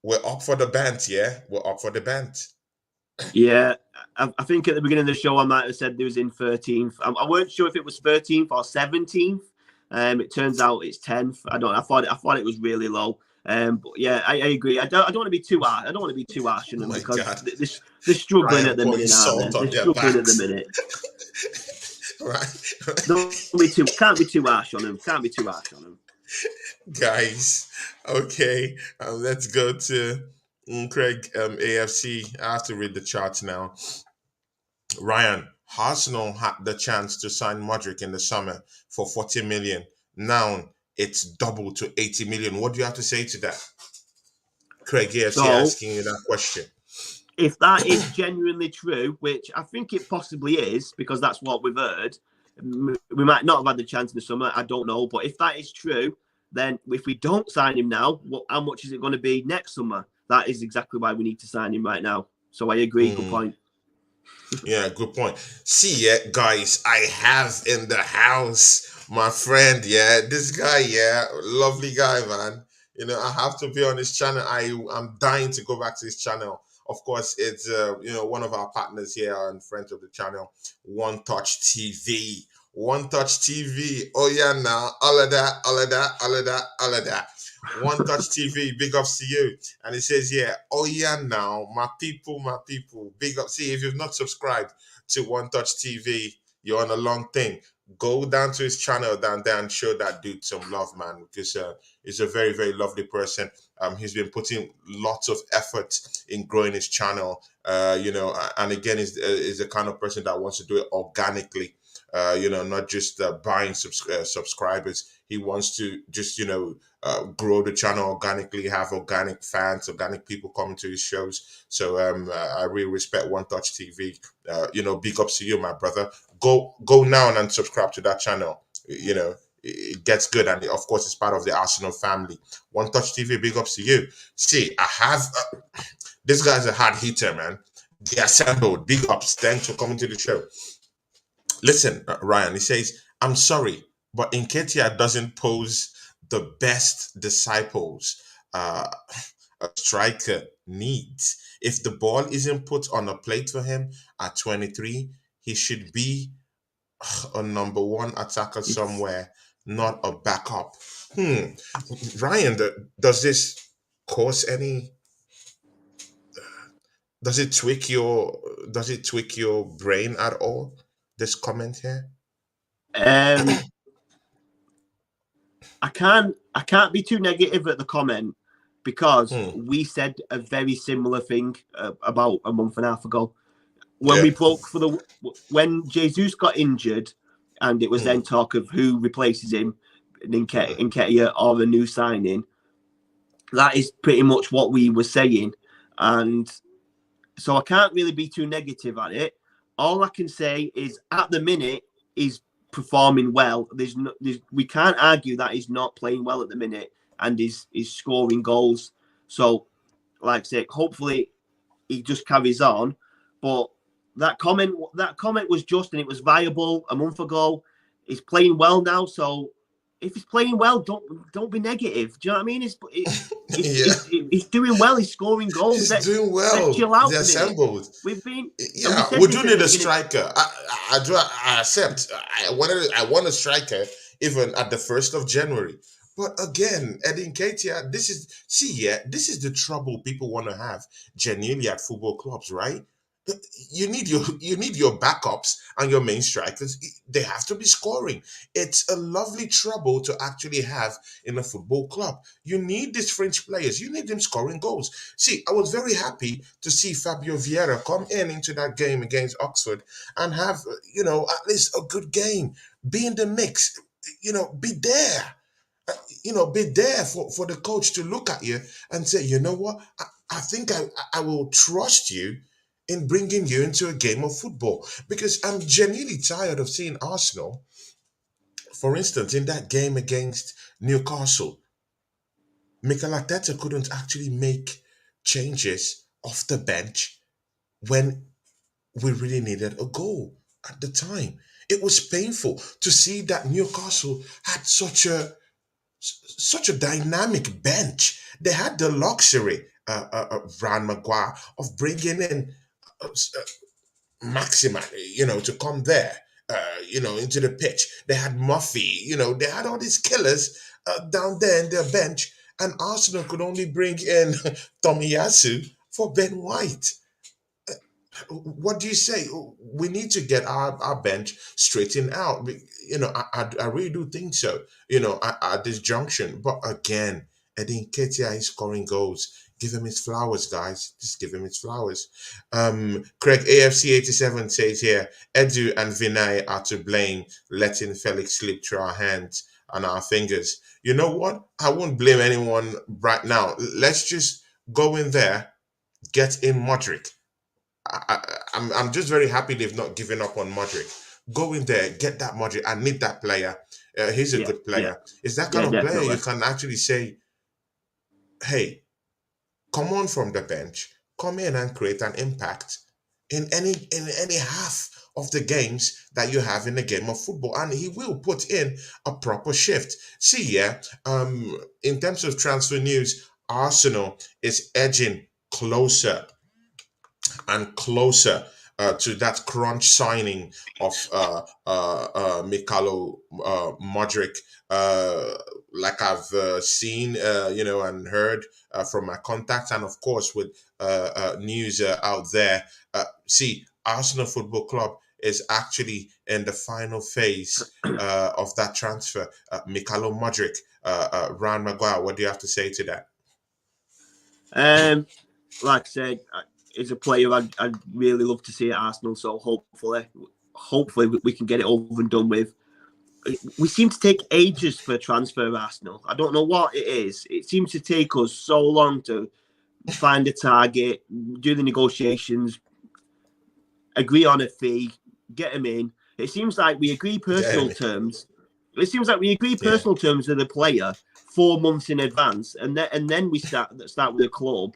we're up for the band, yeah? We're up for the band. Yeah, I think at the beginning of the show I might have said they was in 13th. I weren't sure if it was 13th or 17th. It turns out it's 10th. I thought it was really low. But yeah, I agree. I don't want to be too harsh. I don't want to be too harsh on Oh them my because God. they're struggling Ryan at the pouring minute, aren't salt they? on They're their struggling at the backs. minute. Right. Can't be too harsh on them. Can't be too harsh on them. Guys, okay, let's go to Craig, AFC. I have to read the charts now. Ryan, Arsenal had the chance to sign Modric in the summer for 40 million. Now it's doubled to 80 million. What do you have to say to that? Craig, AFC So asking you that question. if that is genuinely true, which I think it possibly is, because that's what we've heard, we might not have had the chance in the summer. I don't know, but if that is true, then if we don't sign him now, how much is it going to be next summer? That is exactly why we need to sign him right now. So I agree. Good point. Yeah, good point. See, yeah, guys, I have in the house my friend. Yeah, this guy. Yeah, lovely guy, man. I have to be on his channel. I'm dying to go back to his channel. Of course, it's one of our partners here and friends of the channel, One Touch TV. One Touch TV. Oh yeah, now all of that, all of that, all of that, all of that. One Touch TV. Big ups to you. And it says, yeah, oh yeah, now, my people, big up. See, if you've not subscribed to One Touch TV, you're on a long thing. Go down to his channel down there and show that dude some love, man, because he's a very, very lovely person. He's been putting lots of effort in growing his channel, and again, is the kind of person that wants to do it organically. Not just buying subscribers. He wants to just, grow the channel organically, have organic fans, organic people coming to his shows. So I really respect One Touch TV. Big ups to you, my brother. Go now and subscribe to that channel. It gets good, and of course, it's part of the Arsenal family. One Touch TV, big ups to you. See, I have this guy's a hard hitter, man. The assembled, big ups. Thanks for coming to the show. Listen, Ryan, he says, I'm sorry, but Nketiah doesn't pose the best disciples a striker needs. If the ball isn't put on a plate for him at 23, he should be a number one attacker somewhere, not a backup. Ryan, does this cause any? Does it tweak your? Does it tweak your brain at all? This comment here. Um, I can't be too negative at the comment because Hmm. we said a very similar thing about a month and a half ago when Yeah. we broke for when Jesus got injured, and it was then talk of who replaces him, Nketiah or a new signing. That is pretty much what we were saying, and so I can't really be too negative at it. All I can say is at the minute he's performing well. We can't argue that he's not playing well at the minute and he's scoring goals. So, like I say, hopefully he just carries on. But that comment was just, and it was viable a month ago. He's playing well now, so if he's playing well, don't be negative. Do you know what I mean? Yeah. He's doing well. He's scoring goals. He's doing Let's well. chill out They a minute. assembled. We've been, and we Yeah, said we this do at the need a beginning. striker. I accept. I want a striker even at the 1st of January. But again, Eddie Nketiah, this is the trouble people want to have genuinely at football clubs, right? You need your backups and your main strikers. They have to be scoring. It's a lovely trouble to actually have in a football club. You need these French players. You need them scoring goals. See, I was very happy to see Fabio Vieira come into that game against Oxford and have, at least a good game. Be in the mix, be there. Be there for the coach to look at you and say, you know what, I think I will trust you in bringing you into a game of football because I'm genuinely tired of seeing Arsenal, for instance, in that game against Newcastle. Mikel Arteta couldn't actually make changes off the bench when we really needed a goal at the time. It was painful to see that Newcastle had such a dynamic bench. They had the luxury, Ran Maguire, of bringing in uh, Maxima, to come there, into the pitch. They had Muffy, they had all these killers down there in their bench, and Arsenal could only bring in Tomiyasu for Ben White. What do you say? We need to get our bench straightened out. I really do think so, at this junction. But again, Eddie Nketiah is scoring goals. Give him his flowers, guys. Just give him his flowers. Craig AFC87 says here, Edu and Vinay are to blame, letting Felix slip through our hands and our fingers. You know what? I won't blame anyone right now. Let's just go in there, get in Modric. I'm just very happy they've not given up on Modric. Go in there, get that Modric. I need that player. He's a Yeah, good player. It's that kind yeah, of player definitely. you can actually say, hey, come on from the bench, come in and create an impact in any half of the games that you have in the game of football, and he will put in a proper shift. See, yeah, in terms of transfer news, Arsenal is edging closer and closer to that crunch signing of Mikhailo Modric. Like I've seen, and heard from my contacts, and of course with news out there. See, Arsenal Football Club is actually in the final phase of that transfer. Mikhailo Modric, Ryan Maguire, what do you have to say to that? Like I said, he's a player I'd really love to see at Arsenal. So hopefully we can get it over and done with. We seem to take ages for a transfer at Arsenal. I don't know what it is. It seems to take us so long to find a target, do the negotiations, agree on a fee, get them in. It seems like we agree personal Jeremy. terms. It seems like we agree Yeah. personal terms with the player 4 months in advance, and then we start with the club.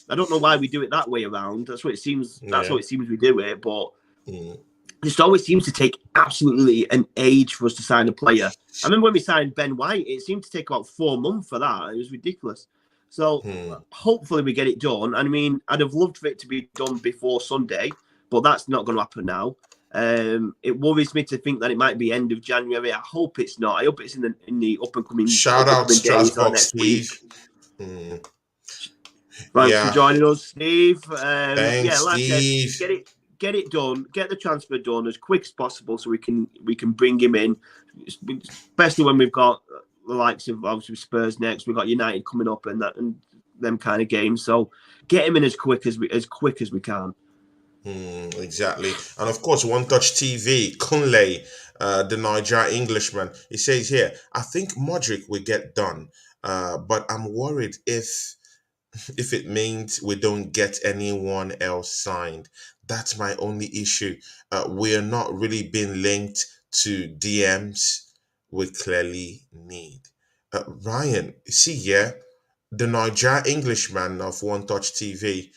I don't know why we do it that way around. That's what it seems. That's Yeah. how it seems we do it. But Mm. it always seems to take absolutely an age for us to sign a player. I remember when we signed Ben White, it seemed to take about 4 months for that. It was ridiculous. So hopefully we get it done. I mean, I'd have loved for it to be done before Sunday, but that's not going to happen now. It worries me to think that it might be end of January. I hope it's not. I hope it's in the up and coming Shout out days or Strasbourg, next week. Steve. Mm. Thanks for Yeah. joining us, Steve. Thanks, Like I said, Steve. get it done, get the transfer done as quick as possible so we can bring him in, especially when we've got the likes of obviously Spurs next. We've got United coming up and them kind of games. So get him in as quick as we can. Exactly. And of course, One Touch TV, Kunle, the Niger Englishman, he says here, I think Modric will get done, but I'm worried if it means we don't get anyone else signed. That's my only issue. We are not really being linked to DMs we clearly need. Ryan, see, yeah, the Niger Englishman of One Touch TV,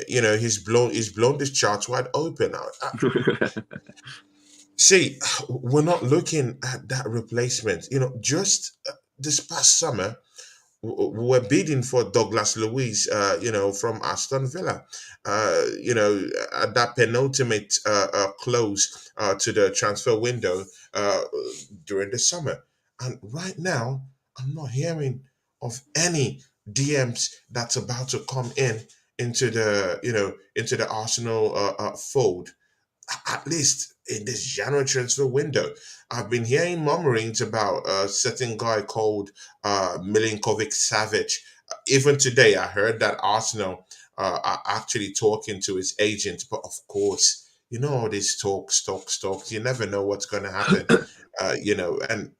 he's blown this chart wide open. See, we're not looking at that replacement. Just this past summer, were bidding for Douglas Luiz, from Aston Villa, at that penultimate close to the transfer window uh, during the summer. And right now, I'm not hearing of any DMs that's about to come into the Arsenal fold, at least in this January transfer window. I've been hearing murmurings about a certain guy called Milinkovic Savic. Even today, I heard that Arsenal are actually talking to his agent. But of course, all these talks. You never know what's going to happen. And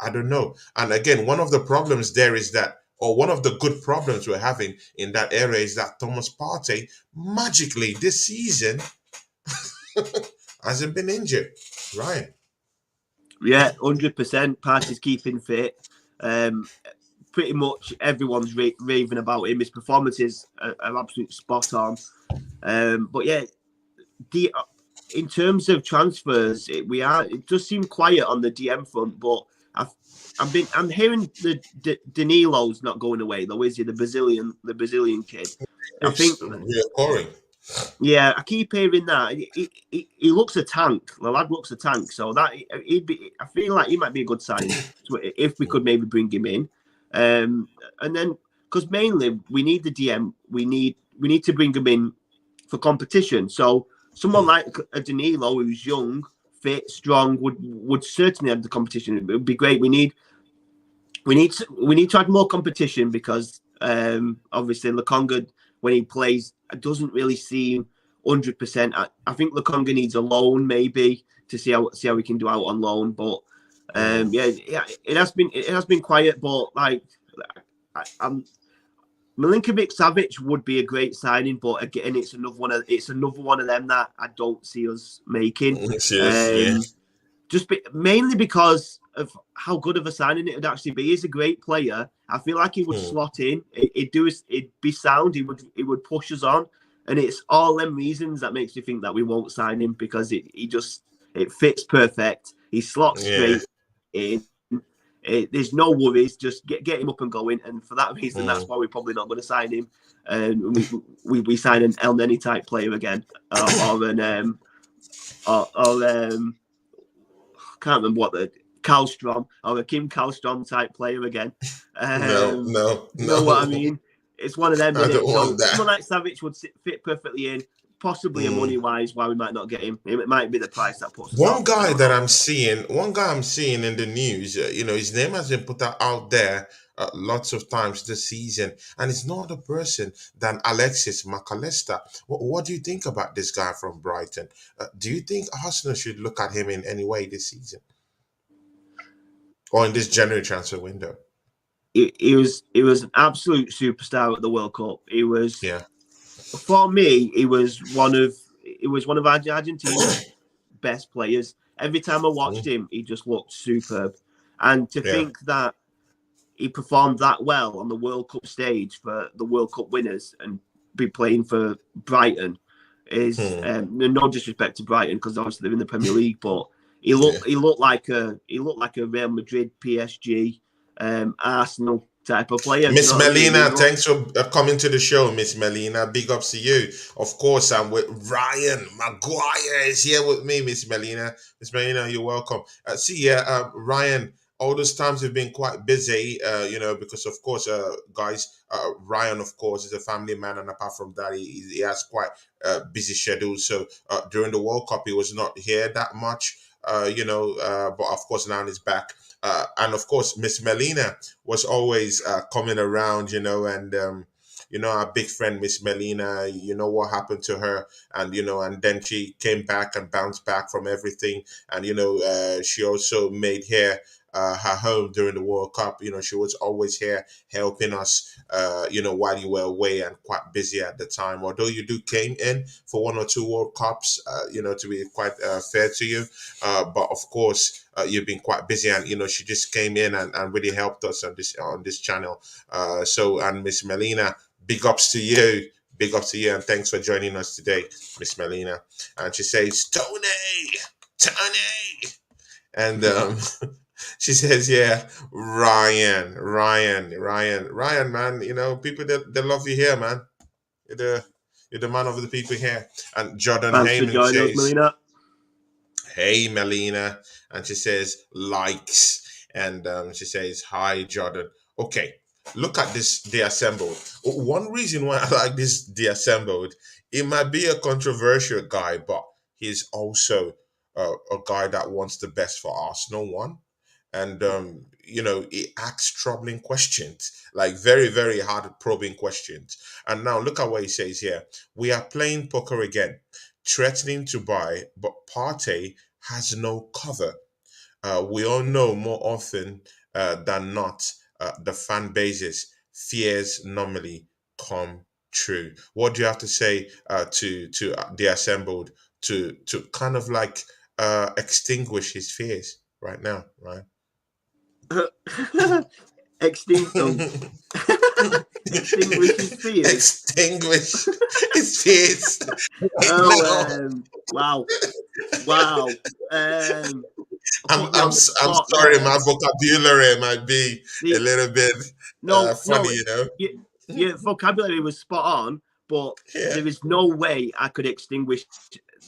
I don't know. And again, one of the problems there is that, or one of the good problems we're having in that area is that Thomas Partey magically this season hasn't been injured, right? Yeah, 100%. Partey's keeping fit. Pretty much everyone's raving about him. His performances are absolutely spot on. But yeah, in terms of transfers, it does seem quiet on the DM front. But I'm hearing Danilo's not going away though, is he? The Brazilian kid. I think Reoccurring. yeah, I keep hearing that. He looks a tank. The lad looks a tank. So that he'd be. I feel like he might be a good signing if we could maybe bring him in. And then because mainly we need the DM, we need to bring him in for competition. So someone like a Danilo who's young, fit, strong would certainly have the competition. It would be great. We need to add more competition because obviously Lokonga when he plays doesn't really seem 100%. I think Lokonga needs a loan maybe to see how we can do out on loan. But yeah, it has been quiet. But like I'm Milinkovic Savic would be a great signing, but again, it's another one of them that I don't see us making. Yes, yeah. Mainly because of how good of a signing it would actually be. He's a great player. I feel like he would slot in. It'd be sound. He would push us on, and it's all them reasons that makes me think that we won't sign him because it fits perfect. He slots straight in. There's no worries. Just get him up and going. And for that reason, that's why we're probably not going to sign him. And we sign an El Neni type player again, or an can't remember what the Kallstrom or a Kim Kallstrom type player again. No. You know what I mean? It's one of them. I don't So want that. someone like Savic would fit perfectly in. Possibly a money wise, why we might not get him. It might be the price that puts us One off. guy that I'm seeing, in the news, his name has been put out there lots of times this season, and it's no other person than Alexis McAllister. What do you think about this guy from Brighton? Do you think Arsenal should look at him in any way this season or in this January transfer window? He was an absolute superstar at the World Cup. He was, Yeah. for me, he was one of Argentina's best players. Every time I watched him, he just looked superb. And to Yeah. think that he performed that well on the World Cup stage for the World Cup winners and be playing for Brighton is no disrespect to Brighton because obviously they're in the Premier League, but he looked like a Real Madrid, PSG, Arsenal type of player. Miss You know what I mean? Melina, thanks for coming to the show, Miss Melina. Big ups to you. Of course, I'm with Ryan Maguire is here with me, Miss Melina. Miss Melina, you're welcome. Ryan, all those times we've been quite busy, because of course, guys, Ryan, of course, is a family man, and apart from that, he has quite busy schedule. So during the World Cup, he was not here that much. but of course now he's back. And of course, Miss Melina was always coming around, and our big friend Miss Melina, what happened to her, and and then she came back and bounced back from everything, and she also made here her home during the World Cup. She was always here helping us, while you were away and quite busy at the time. Although you do came in for one or two World Cups, to be quite fair to you, but of course, you've been quite busy, and she just came in and really helped us on this channel. And Miss Melina, big ups to you. Big ups to you, and thanks for joining us today, Miss Melina. And she says, Tony, and she says, yeah, Ryan, man. People that they love you here, man. You're the you're the man of the people here. And Jordan Thanks for Heyman joining us, says, Melina. hey Melina, and she says likes, and she says hi Jordan. Okay, look at this the assembled. One reason why I like this the assembled, it might be a controversial guy, but he's also a guy that wants the best for Arsenal. One, and he asks troubling questions, like very very hard probing questions. And now look at what he says here: we are playing poker again, threatening to buy, but Partey has no cover. We all know more often than not, the fan bases fears normally come true. What do you have to say to the assembled to kind of like extinguish his fears right now, right? Extinct. Extinguish his fears. Extinguish his fears right Oh, now. wow. I I'm put you I'm on the I'm spot sorry, there. my vocabulary might be a The little bit no, funny. your vocabulary was spot on, but Yeah. there is no way I could extinguish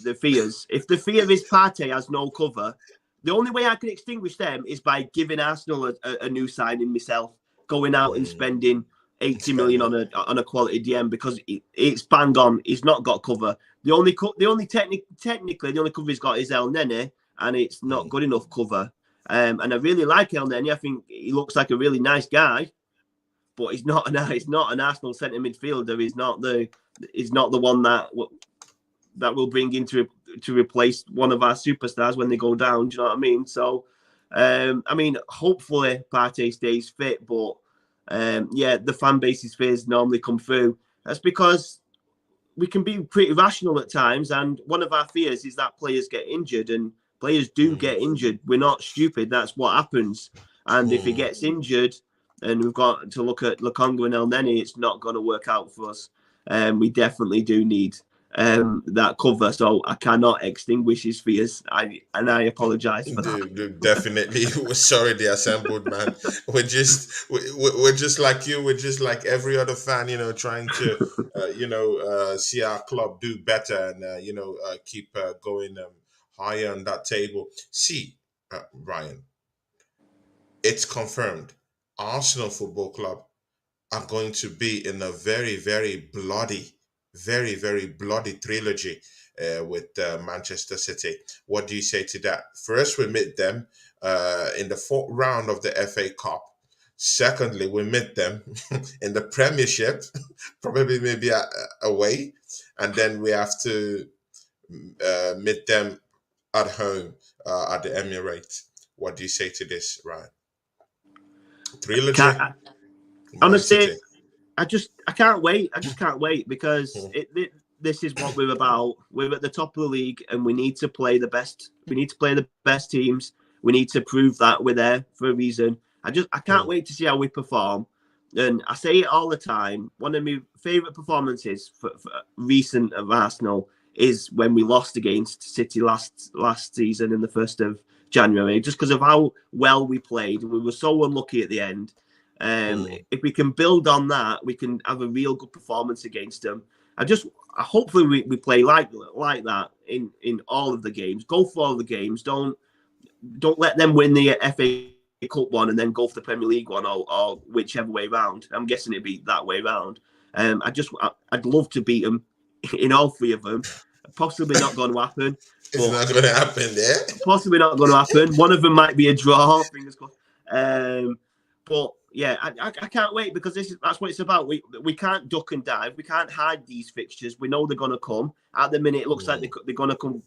the fears. If the fear is Partey has no cover, the only way I can extinguish them is by giving Arsenal a new signing myself, going out and Mm, spending 80 million spending. on a quality DM because it's bang on. He's not got cover. Technically the only cover he's got is El Nene, and it's not Mm, good enough cover. And I really like El Nene. I think he looks like a really nice guy, but he's not an Arsenal centre midfielder. He's not the one that will bring in to replace one of our superstars when they go down. Do you know what I mean? So, hopefully Partey stays fit, but yeah, the fan base's fears normally come through. That's because we can be pretty rational at times, and one of our fears is that players get injured, and players do mm, get injured. We're not stupid. That's what happens. And if he mm. gets injured, and we've got to look at Lukonga and El Neni, it's not going to work out for us. We definitely do need that cover, so I cannot extinguish his fears. I apologise for that. Definitely, we're sorry, the assembled man. We're just like you. We're just like every other fan, trying to, see our club do better and keep going higher on that table. See, Ryan, it's confirmed. Arsenal Football Club are going to be in a very, very, very bloody trilogy with Manchester City. What do you say to that? First, we meet them in the fourth round of the FA Cup. Secondly, we meet them in the Premiership, probably maybe away, and then we have to meet them at home at the Emirates. What do you say to this, Ryan? Can't, Trilogy, Man honestly, City. I can't wait. I just can't wait because Hmm. this is what we're about. We're at the top of the league, and we need to play the best. We need to play the best teams. We need to prove that we're there for a reason. I can't Hmm. wait to see how we perform. And I say it all the time. One of my favourite performances for recent of Arsenal is when we lost against City last season in the 1st of January, just because of how well we played. We were so unlucky at the end. Hmm. If we can build on that, we can have a real good performance against them. Hopefully we play like that in all of the games. Go for all the games. Don't let them win the FA Cup one and then go for the Premier League one or whichever way round. I'm guessing it'd be that way round. I'd love to beat them in all three of them. Possibly not going to happen. It's not going to happen there. Possibly not going to happen. One of them might be a draw. Fingers crossed. But yeah, I can't wait because that's what it's about. We can't duck and dive. We can't hide these fixtures. We know they're going to come. At the minute, it looks like they're going to come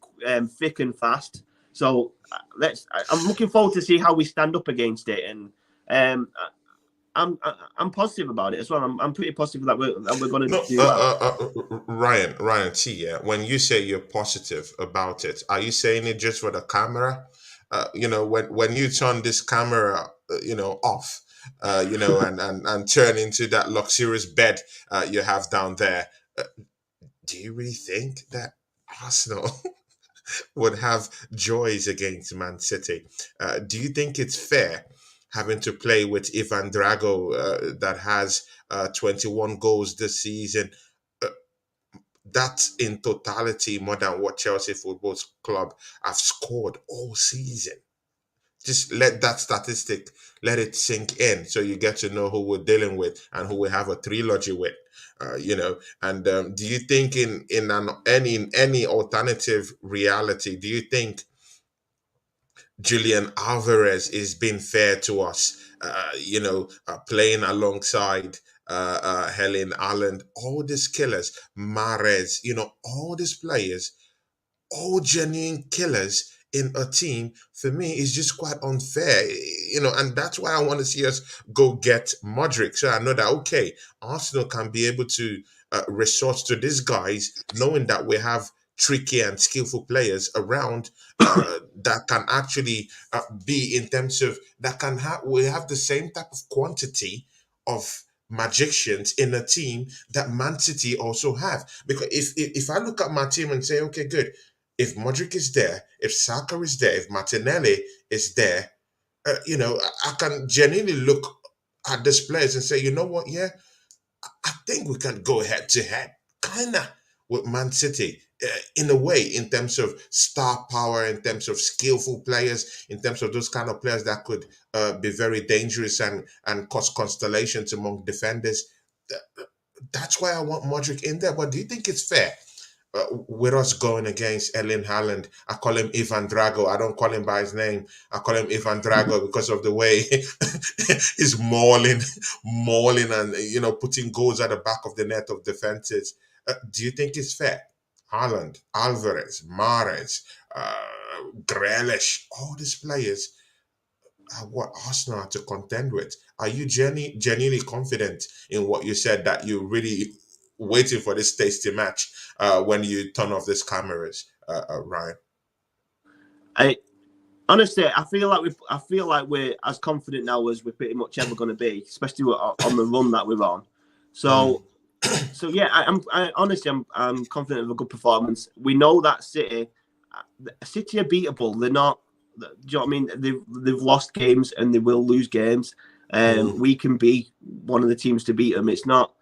thick and fast. So I'm looking forward to see how we stand up against it, and I'm positive about it as well. I'm pretty positive that we're going to do well. Ryan T. Yeah, when you say you're positive about it, are you saying it just for the camera? When you turn this camera, off, and turn into that luxurious bed you have down there, do you really think that Arsenal would have joys against Man City? Do you think it's fair having to play with Ivan Drago that has 21 goals this season? Uh, that's in totality more than what Chelsea Football Club have scored all season. Just let that statistic, let it sink in so you get to know who we're dealing with and who we have a trilogy with. And do you think in any alternative reality, do you think Julian Alvarez is being fair to us? Playing alongside Helen Allen, all these killers, Mares, all these players, all genuine killers in a team, for me is just quite unfair, and that's why I want to see us go get Modric. So I know that, okay, Arsenal can be able to resort to these guys, knowing that we have tricky and skillful players around that can actually be in terms of that can have we have the same type of quantity of magicians in a team that Man City also have. Because if I look at my team and say, okay, good, if Modric is there, if Saka is there, if Martinelli is there, I can genuinely look at this players and say, you know what, yeah, I think we can go head to head, kind of, with Man City. In a way, in terms of star power, in terms of skillful players, in terms of those kind of players that could be very dangerous and cause constellations among defenders. That's why I want Modric in there. But do you think it's fair with us going against Erling Haaland? I call him Ivan Drago. I don't call him by his name. I call him Ivan Drago because of the way he's mauling, and putting goals at the back of the net of defenses. Do you think it's fair? Haaland, Alvarez, Mahrez, Grealish, all these players are what Arsenal are to contend with. Are you genuinely confident in what you said, that you're really waiting for this tasty match when you turn off these cameras, Ryan? I honestly, I feel like we're as confident now as we're pretty much ever going to be, especially on the run that we're on. So yeah, I'm confident of a good performance. We know that City are beatable. They're not. Do you know what I mean? They've lost games and they will lose games. We can be one of the teams to beat them. It's not.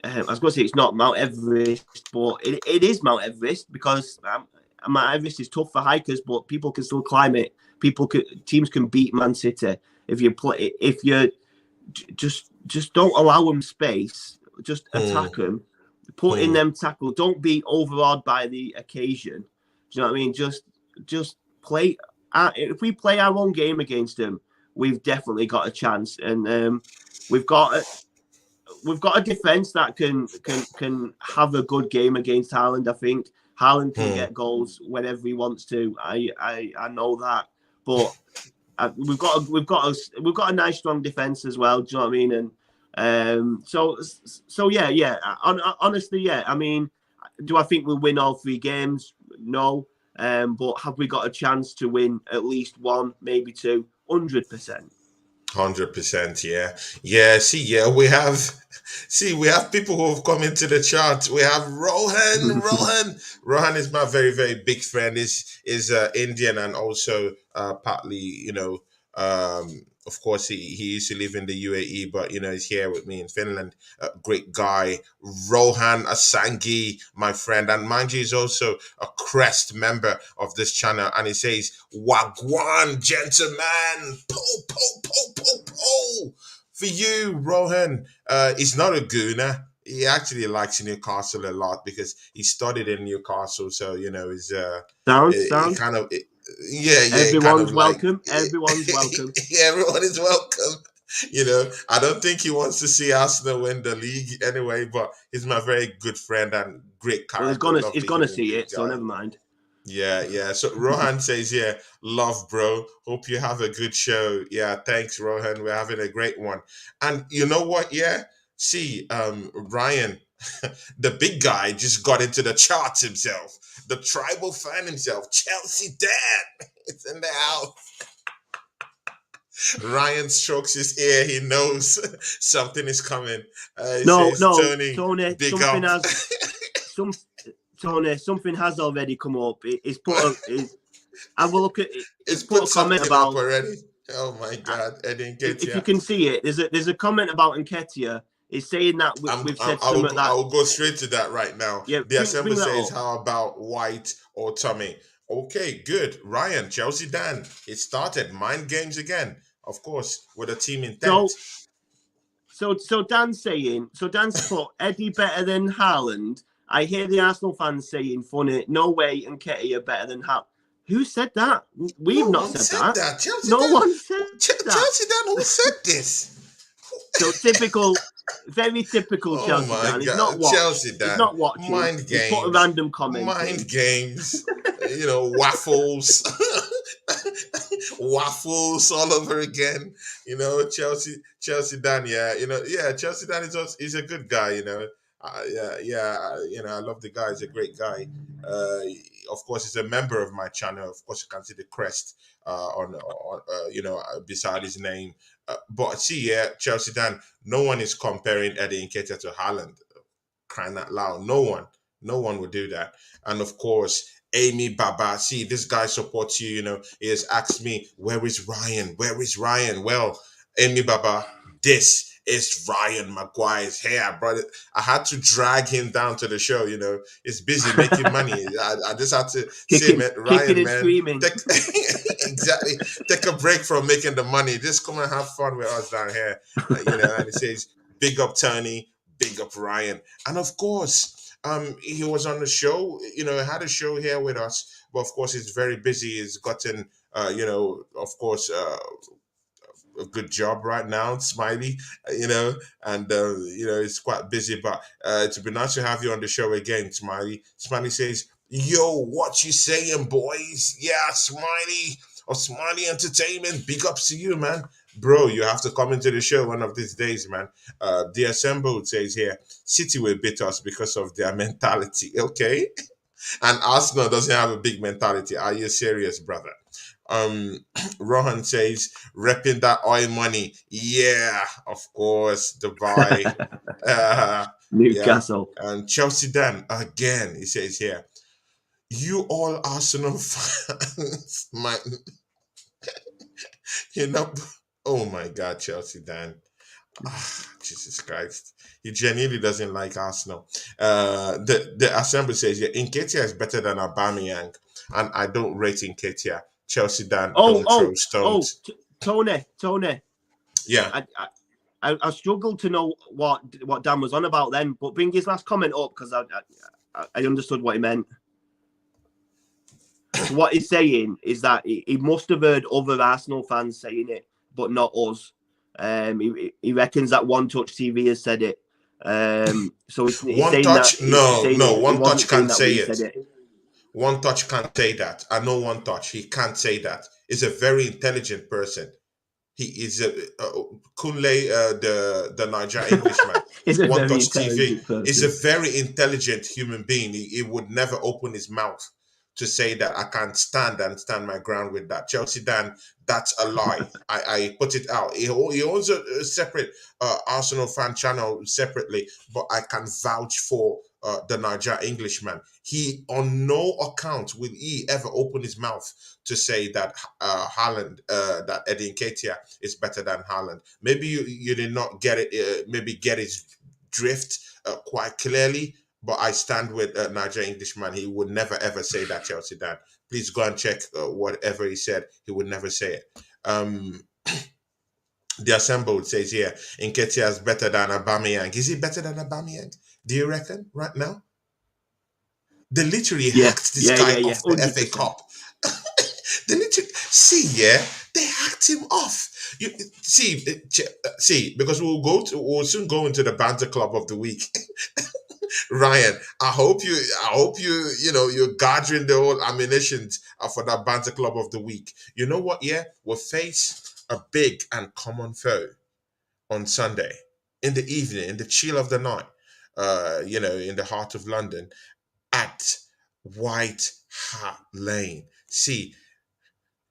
I was going to say it's not Mount Everest, but it is Mount Everest, because Mount Everest is tough for hikers, but people can still climb it. Teams can beat Man City if you just don't allow them space. Just attack them, put in them tackle. Don't be overawed by the occasion. Do you know what I mean? Just play. If we play our own game against them, we've definitely got a chance. And we've got a defense that can have a good game against Haaland. I think Haaland can get goals whenever he wants to. I know that, but we've got a nice strong defense as well. Do you know what I mean? And so yeah. Honestly, yeah. I mean, do I think we'll win all 3 games? No. But have we got a chance to win at least 1, maybe 2? 100%. 100%, yeah. We have people who have come into the chat. We have Rohan is my very, very big friend. Is Indian, and also partly, of course, he used to live in the UAE, but he's here with me in Finland. Great guy, Rohan Asangi, my friend, and mind you, he's also a Crest member of this channel, and he says, "Wagwan, gentlemen, po po po po po." For you, Rohan, he's not a gooner. he actually likes Newcastle a lot because he studied in Newcastle. So he's Sound. it kind of yeah, he kind of Everyone's like welcome. Everyone's welcome. everyone is welcome. I don't think he wants to see Arsenal win the league anyway, but he's my very good friend and great Well, character, he's lovely gonna human see being it, so guy. never mind. Yeah, yeah. So Rohan says, yeah, love, bro. Hope you have a good show. Yeah, thanks, Rohan. We're having a great one. And you know what? Yeah. See, Ryan, the big guy just got into the charts himself. The tribal fan himself, Chelsea Dad. It's in the house. Ryan strokes his ear. He knows something is coming. He No, says, no, Tony, Tony. big up. Some Tony. Something has already come up. He's put a. Have a look at it. He's It's put put a comment something up about. already. Oh my God, Eddie If you Nketiah. can see it, there's a comment about Nketiah. He's saying that we've said something I that. will go straight to that right now. Yeah, The assembly bring that says, up. "How about White or Tommy?" Okay, good. Ryan, Chelsea, Dan. It started mind games again. Of course, with a team intent. So Dan's put Eddie better than Haaland. I hear the Arsenal fans saying funny, no way Nketiah better than Haaland. Who said that? We've No not one said said that. that. Chelsea, No Dan. one said that. Chelsea, Dan. Who said this? So typical, very typical Oh Chelsea my Dan. He's not God, watched. Chelsea, He's Dan. not watching. Mind He's put a games, random comment in. mind games. Waffles, waffles all over again. Chelsea Dan. Yeah, yeah, Chelsea Dan is a good guy. Yeah, yeah. I love the guy. He's a great guy. Uh, of course, he's a member of my channel. Of course, you can see the crest beside his name. But see, yeah, Chelsea Dan. No one is comparing Eddie Nketiah to Haaland. Crying out loud, no one would do that. And of course, Amy Baba, see, this guy supports you. He has asked me, where is Ryan? Where is Ryan? Well, Amy Baba, this is Ryan Maguire's hair, brother. I had to drag him down to the show. He's busy making money. I just had to say, man, Kicking Ryan, and man, screaming. exactly. Take a break from making the money. Just come and have fun with us down here. And he says, big up Tony, big up Ryan. And of course, he was on the show, had a show here with us. But of course, he's very busy. He's gotten, of course, a good job right now, Smiley, and, it's quite busy. But it'd be nice to have you on the show again, Smiley. Smiley says, yo, what you saying, boys? Yeah, Smiley of Smiley Entertainment. Big ups to you, man. Bro, you have to come into the show one of these days, man. The Assembled says here, City will beat us because of their mentality. Okay. And Arsenal doesn't have a big mentality. Are you serious, brother? Um, Rohan says, repping that oil money. Yeah, of course, Dubai. Uh, yeah. Newcastle. And Chelsea Dan, again, he says here, you all Arsenal fans might, you know, oh my God, Chelsea Dan. Jesus Christ. He genuinely doesn't like Arsenal. The assembly says, yeah, Nketiah is better than Aubameyang, and I don't rate Nketiah. Chelsea Dan, Oh, don't oh, throw oh, stones. Tony. Yeah. I struggled to know what Dan was on about then, but bring his last comment up because I understood what he meant. So what he's saying is that he must have heard other Arsenal fans saying it, but not us. He reckons that One Touch TV has said it. So he's One saying that touch? No, no. he One wasn't touch saying can't that say we it. said it. One touch can't say that. I know one touch. He can't say that. He's a very intelligent person. He is a Kunle, the Niger Englishman. He's a One very Touch TV intelligent is a person. very intelligent human being. He would never open his mouth to say that I can't stand my ground with that. Chelsea Dan, that's a lie. I put it out. He owns a separate Arsenal fan channel separately, but I can vouch for the Niger Englishman. He, on no account, will he ever open his mouth to say that Haaland, that Eddie Nketiah is better than Haaland. Maybe you did not get it, maybe get his drift quite clearly, but I stand with Niger Englishman. He would never ever say that, Chelsea Dan. Please go and check whatever he said. He would never say it. Um, The Assembled says here, Nketiah is better than Aubameyang. Is he better than Aubameyang? Do you reckon right now? They literally Yeah, hacked this yeah, guy yeah, yeah, off the FA 100%. Cup. They literally see, yeah, they hacked him off. You see, see, because we'll soon go into the banter club of the week. Ryan, I hope you're gathering the whole ammunitions for that banter club of the week. You know what? Yeah, we'll face a big and common foe on Sunday in the evening, in the chill of the night. In the heart of London at White Hart Lane. See,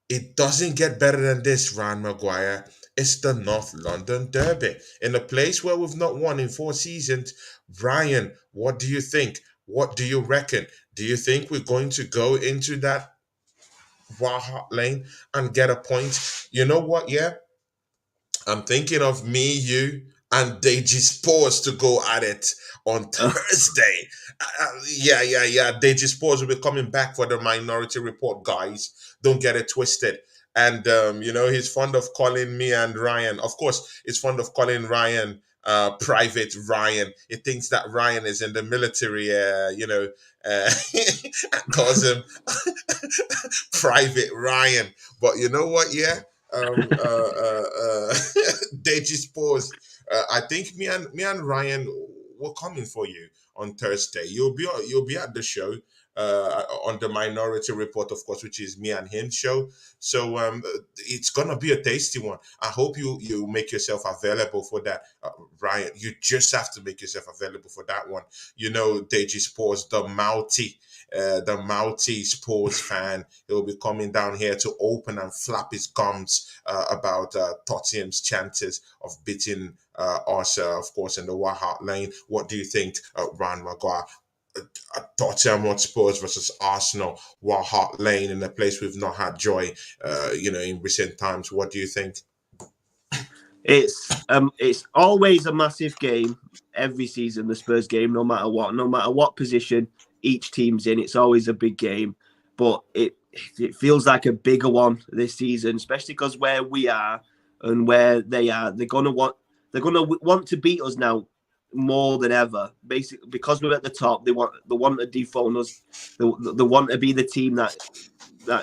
it doesn't get better than this, Ryan Maguire. It's the North London Derby in a place where we've not won in 4 seasons. Ryan, what do you think? What do you reckon? Do you think we're going to go into that White Lane and get a point? You know what? Yeah, I'm thinking of me, you, and Deji Sports to go at it on Thursday. Yeah. Deji Sports will be coming back for the Minority Report, guys. Don't get it twisted. And he's fond of calling me and Ryan. Of course, he's fond of calling Ryan Private Ryan. He thinks that Ryan is in the military. Calls him Private Ryan. But you know what? Yeah, Deji Spores. I think me and Ryan we're coming for you on Thursday. You'll be at the show on the Minority Report, of course, which is me and him show. So it's gonna be a tasty one. I hope you make yourself available for that, Ryan. You just have to make yourself available for that one. Deji Spores, the Mountie sports fan. He'll be coming down here to open and flap his gums about Tottenham's chances of beating us, of course, in the White Hart Lane. What do you think, Ryan Maguire? Tottenham Hotspurs versus Arsenal, White Hart Lane, in a place we've not had joy, in recent times. What do you think? It's always a massive game every season. The Spurs game, no matter what position each team's in, it's always a big game. But it feels like a bigger one this season, especially because where we are and where they are, they're gonna want to beat us now more than ever. Basically, because we're at the top, they want to dethrone us. They want to be the team that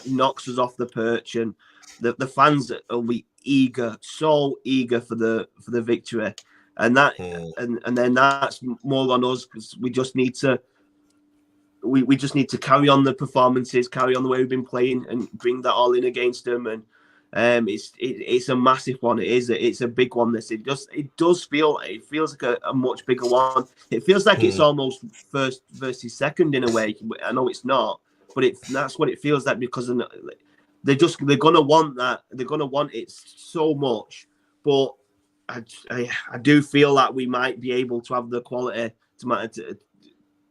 knocks us off the perch, and the fans will be so eager for the victory, and that Hmm. and then that's more on us because we just need to carry on the performances, carry on the way we've been playing, and bring that all in against them. And it's a massive one. It's a big one. It feels like a much bigger one. It feels like it's Hmm. almost first versus second in a way. I know it's not, but that's what it feels like because they're gonna want that. They're gonna want it so much. But I do feel that we might be able to have the quality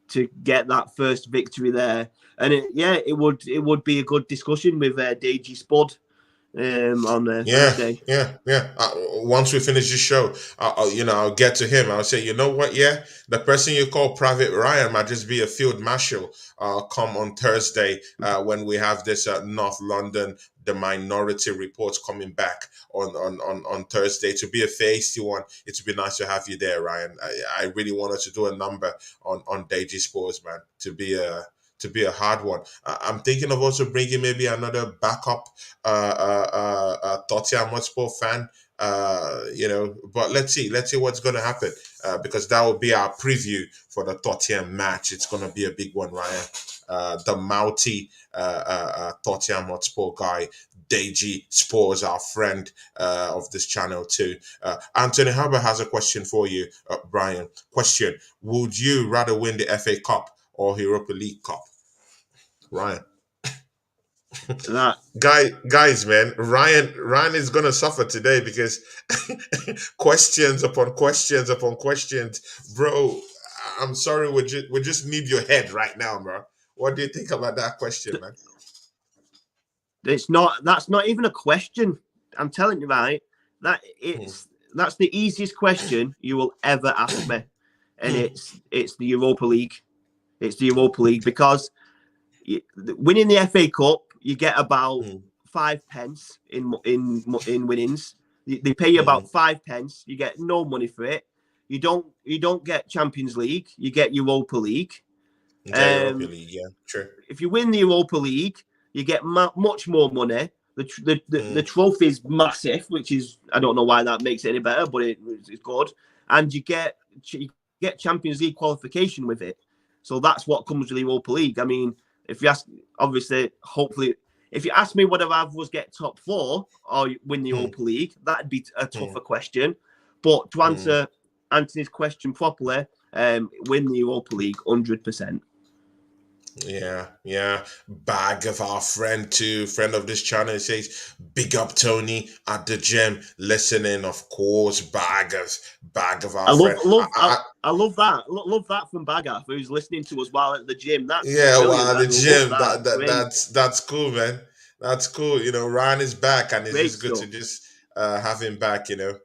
to get that first victory there. And it would be a good discussion with Deji Spud on Yeah, Thursday. yeah. Once we finish this show, I'll get to him. I'll say, you know what? Yeah, the person you call Private Ryan might just be a field marshal. Come on Thursday when we have this North London, the Minority Reports coming back on Thursday to be a feisty one. It would be nice to have you there, Ryan. I really wanted to do a number on Deji Sports, man. To be a hard one. I'm thinking of also bringing maybe another backup Tottenham Hotspur fan. But let's see what's going to happen because that will be our preview for the Tottenham match. It's going to be a big one, Ryan. The Mountie Tottenham Hotspur guy, Deji Spores, our friend of this channel too. Anthony Harbour has a question for you, Brian. Question: would you rather win the FA Cup or Europa League Cup, Ryan? That Guys, man, Ryan is gonna suffer today because questions upon questions upon questions, bro. I'm sorry, we just need your head right now, bro. What do you think about that question, man? that's not even a question. I'm telling you, right? That Hmm. that's the easiest question you will ever ask me, and Hmm. it's the Europa League. It's the Europa League because winning the FA Cup, you get about Hmm. 5 pence in winnings. They pay you about 5 pence. You get no money for it. You don't get Champions League. You get Europa League. Europa League, yeah, true. If you win the Europa League, you get much more money. The trophy is massive, which is, I don't know why that makes it any better, but it's good. And you get Champions League qualification with it. So that's what comes with the Europa League. I mean, if you ask, obviously, hopefully, if you ask me whether I was get top 4 or win the Europa League, that'd be a tougher question. But to answer Anthony's question properly, win the Europa League 100%. Yeah. Bag of our friend too, friend of this channel, says, big up Tony at the gym, listening, of course. Bag of our friend. I love that. Love that from Bagger, who's listening to us while at the gym. That's while at the gym. That. That's cool, man. That's cool. You know, Ryan is back, and it's just good to just have him back, you know.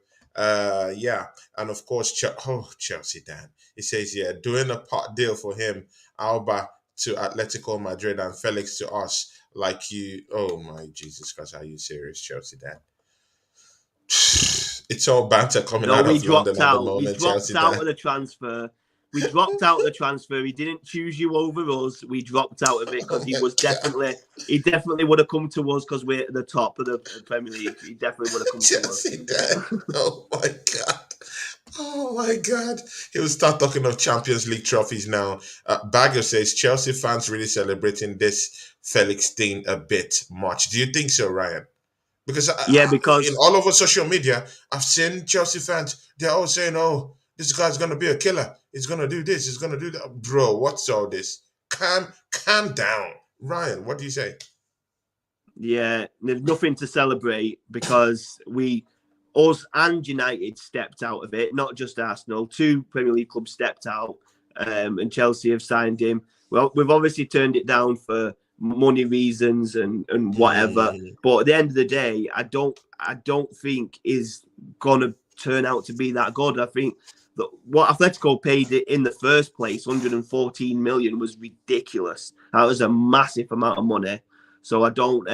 Yeah. And of course, Chelsea Dan. He says, yeah, doing a part deal for him, Alba to Atletico Madrid and Felix to us, like you. Oh my Jesus Christ, are you serious, Chelsea Dan? It's all banter coming out of London at the moment. We dropped out of the transfer. We dropped out of the transfer. He didn't choose you over us. We dropped out of it because he definitely would have come to us because we're at the top of the Premier League. He definitely would have come Chelsea to us. Dan. Oh my God. He'll start talking of Champions League trophies now. Bagger says, Chelsea fans really celebrating this Felix thing a bit much. Do you think so, Ryan? Because in all over social media, I've seen Chelsea fans, they're all saying, oh, this guy's going to be a killer. He's going to do this. He's going to do that. Bro, what's all this? Calm down. Ryan, what do you say? Yeah, there's nothing to celebrate because us and United stepped out of it, not just Arsenal. 2 Premier League clubs stepped out, and Chelsea have signed him. Well, we've obviously turned it down for money reasons and whatever. But at the end of the day, I don't think is gonna turn out to be that good. I think that what Atletico paid it in the first place, 114 million, was ridiculous. That was a massive amount of money. So I don't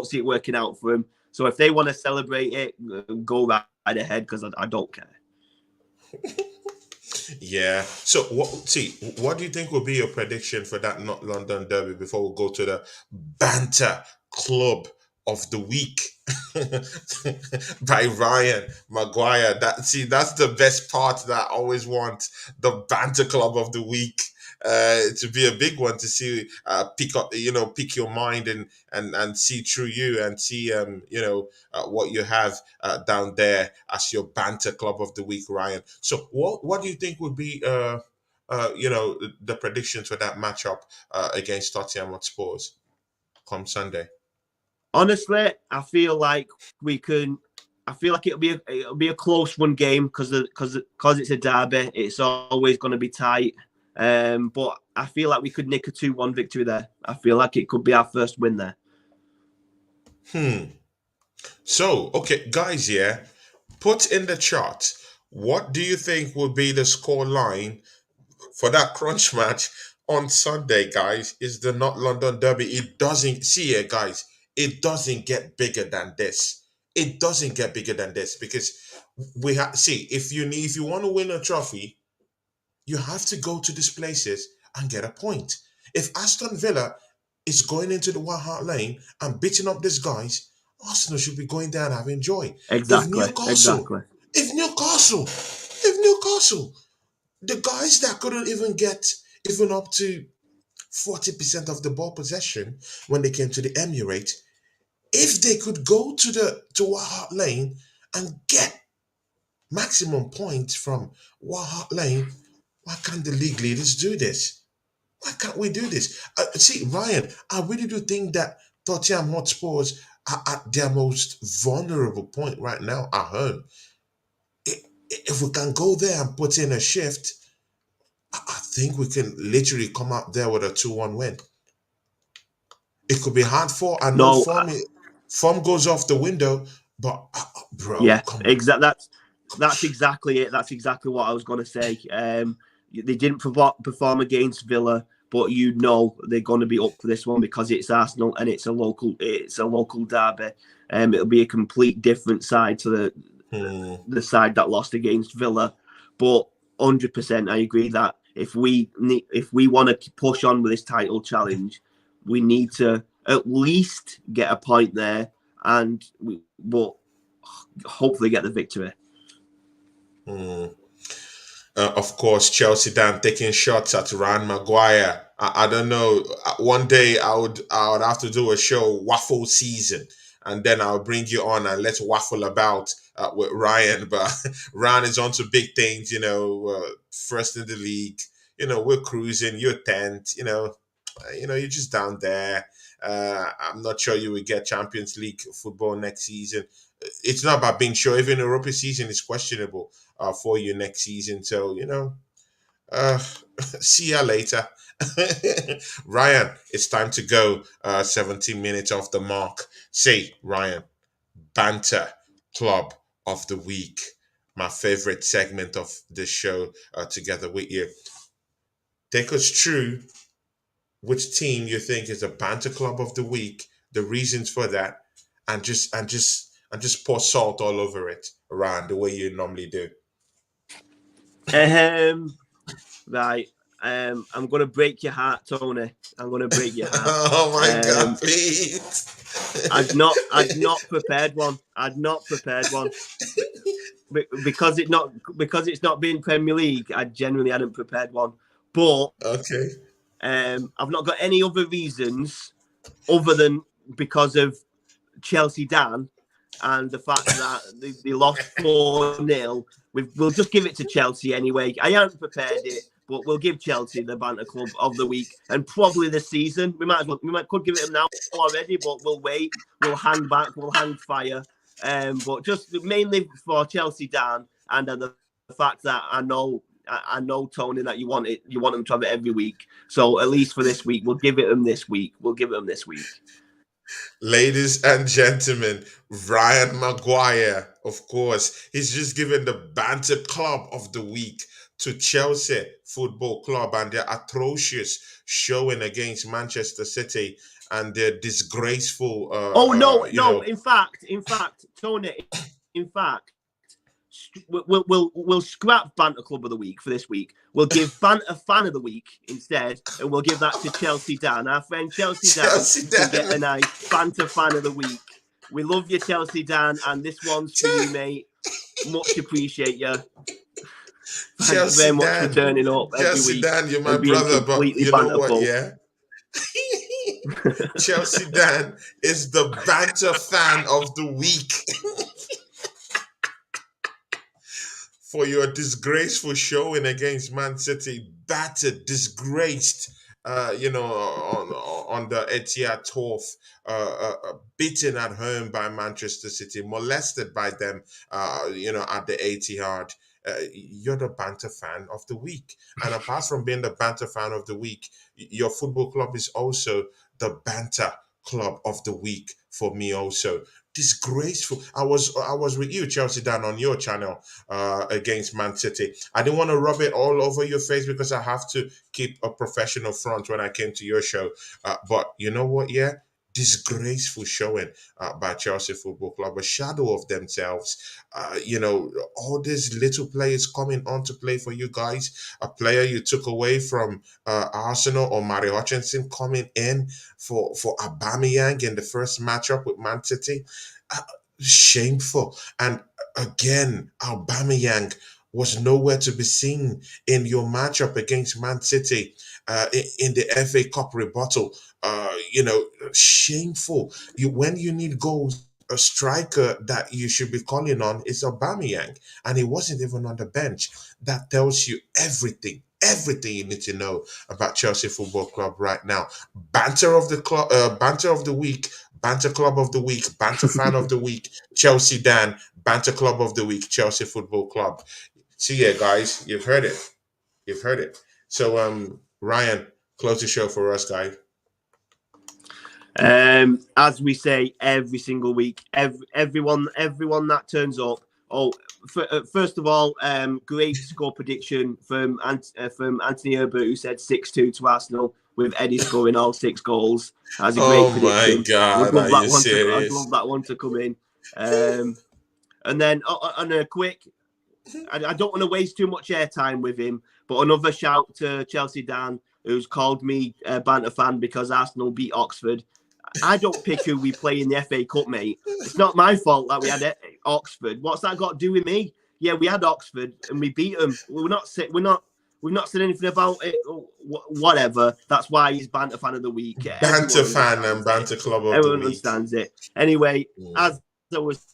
see it working out for him. So if they want to celebrate it, go right ahead because I don't care. Yeah. So what do you think will be your prediction for that Not London derby before we go to the banter club of the week by Ryan Maguire? That's the best part that I always want, the banter club of the week. To be a big one to see, pick your mind and see through you and see what you have down there as your banter club of the week, Ryan. So what do you think would be the predictions for that matchup against Tottenham Hotspur come Sunday? Honestly, I feel like it'll be a close one game because it's a derby. It's always going to be tight. But I feel like we could nick a 2-1 victory there. I feel like it could be our first win there. So, okay, guys, put in the chat, what do you think will be the score line for that crunch match on Sunday, guys? Is the Not London derby. It doesn't get bigger than this. It doesn't get bigger than this because if you want to win a trophy, you have to go to these places and get a point. If Aston Villa is going into the White Hart Lane and beating up these guys, Arsenal should be going there and having joy. Exactly. If Newcastle, the guys that couldn't even get even up to 40% of the ball possession when they came to the Emirates, if they could go to White Hart Lane and get maximum points from White Hart Lane, why can't the league leaders do this? Why can't we do this? Ryan, I really do think that Tottenham Hotspurs are at their most vulnerable point right now at home. If we can go there and put in a shift, I think we can literally come out there with a 2-1 win. It could be hard for, and form goes off the window, but bro, yeah, exactly. That's exactly it. That's exactly what I was going to say. They didn't perform against Villa. but you know they're going to be up for this one because it's Arsenal and it's a local derby. It'll be a complete different side to the side that lost against Villa, but 100% I agree that if we want to push on with this title challenge, we need to at least get a point there, and but hopefully get the victory. Of course, Chelsea Dan taking shots at Ryan Maguire. I don't know. One day I would have to do a show waffle season, and then I'll bring you on and let's waffle about with Ryan. But Ryan is on to big things. First in the league. We're cruising. You're 10th. You're just down there. I'm not sure you will get Champions League football next season. It's not about being sure. Even Europa season is questionable for you next season. So, see ya later. Ryan, it's time to go. 17 minutes off the mark. Say, Ryan, Banter Club of the Week. My favorite segment of the show together with you. Take us through which team you think is a Banter Club of the Week, the reasons for that, and just pour salt all over it around the way you normally do. Right. I'm going to break your heart, Tony. I'm going to break your heart. Oh my God, please. I'd not prepared one. Because it's not been Premier League. I genuinely hadn't prepared one. But okay. I've not got any other reasons other than because of Chelsea Dan and the fact that they lost 4-0. We'll just give it to Chelsea anyway. I haven't prepared it, but we'll give Chelsea the Banter Club of the Week and probably the season. We could give it them now already, but we'll wait. We'll hang back. We'll hang fire. But just mainly for Chelsea Dan and the fact that I know Tony that you want them to have it every week. So at least for this week, we'll give it them this week. Ladies and gentlemen, Ryan Maguire, of course, he's just given the Banter Club of the Week to Chelsea Football Club and their atrocious showing against Manchester City and their disgraceful. In fact, Tony, we'll scrap Banter Club of the Week for this week. We'll give Banter Fan of the Week instead, and we'll give that to Chelsea Dan. Our friend Chelsea Dan to get a nice Banter Fan of the Week. We love you, Chelsea Dan, and this one's for you, mate. Much appreciate you. Thanks very much for turning up every week. Dan, you're my brother, but you know what, yeah? Chelsea Dan is the Banter Fan of the Week. For your disgraceful showing against Man City, battered, disgraced, on the Etihad turf, beaten at home by Manchester City, molested by them, at the Etihad. You're the Banter Fan of the Week. And apart from being the Banter Fan of the Week, your football club is also the Banter Club of the Week for me also. Disgraceful. I was with you, Chelsea Dan, on your channel against Man City. I didn't want to rub it all over your face because I have to keep a professional front when I came to your show. But you know what? Yeah, disgraceful showing by Chelsea Football Club, a shadow of themselves. All these little players coming on to play for you guys. A player you took away from Arsenal, or Mari Hutchinson, coming in for Aubameyang in the first matchup with Man City. Shameful. And again, Aubameyang was nowhere to be seen in your matchup against Man City in the FA Cup rebuttal. Shameful. When you need goals, a striker that you should be calling on is Aubameyang, and he wasn't even on the bench. That tells you everything you need to know about Chelsea Football Club right now. Banter of the club, Banter of the Week, Banter Club of the Week, Banter Fan of the Week, Chelsea Dan, Banter Club of the Week, Chelsea Football Club. See ya, guys. You've heard it. So, Ryan, close the show for us, guys. As we say every single week, everyone that turns up. Oh, first of all, great score prediction from Anthony Herbert, who said 6-2 to Arsenal, with Eddie scoring all 6 goals. That's a great Oh my prediction. Would God, love are that you one to. I'd serious? love that one to come in. And then on a quick, I don't want to waste too much airtime with him, but another shout to Chelsea Dan, who's called me a banter fan because Arsenal beat Oxford. I don't pick who we play in the FA Cup, mate. It's not my fault that we had Oxford. What's that got to do with me? Yeah, we had Oxford and we beat them. We've not said anything about it. Whatever. That's why he's banter fan of the week. Everyone Banter fan and understands it. banter club of the Everyone week. understands it. Anyway, Mm. as I was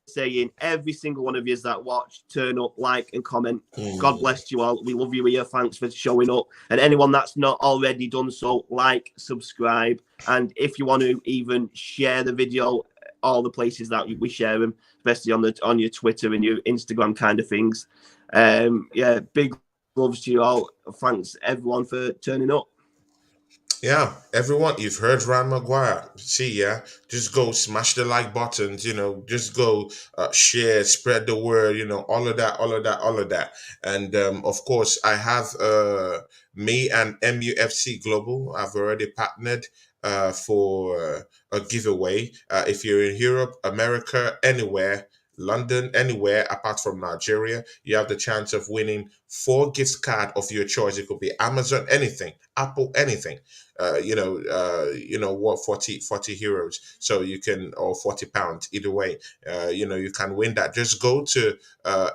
saying, every single one of you that watch, turn up, like, and comment. God bless you all. We love you here. Thanks for showing up. And anyone that's not already done so, like, subscribe, and if you want to even share the video, all the places that we share them, especially on your Twitter and your Instagram kind of things. Yeah, big loves to you all. Thanks everyone for turning up. Yeah, everyone, you've heard Ryan Maguire. See, yeah, just go smash the like buttons, just go share, spread the word, all of that, all of that, all of that. And of course, I have me and MUFC Global. I've already partnered for a giveaway. If you're in Europe, America, anywhere, London, anywhere apart from Nigeria, you have the chance of winning 4 gift card of your choice. It could be Amazon, anything, Apple, anything. What 40 euros, so you can, or 40 pounds, either way, you can win that. Just go to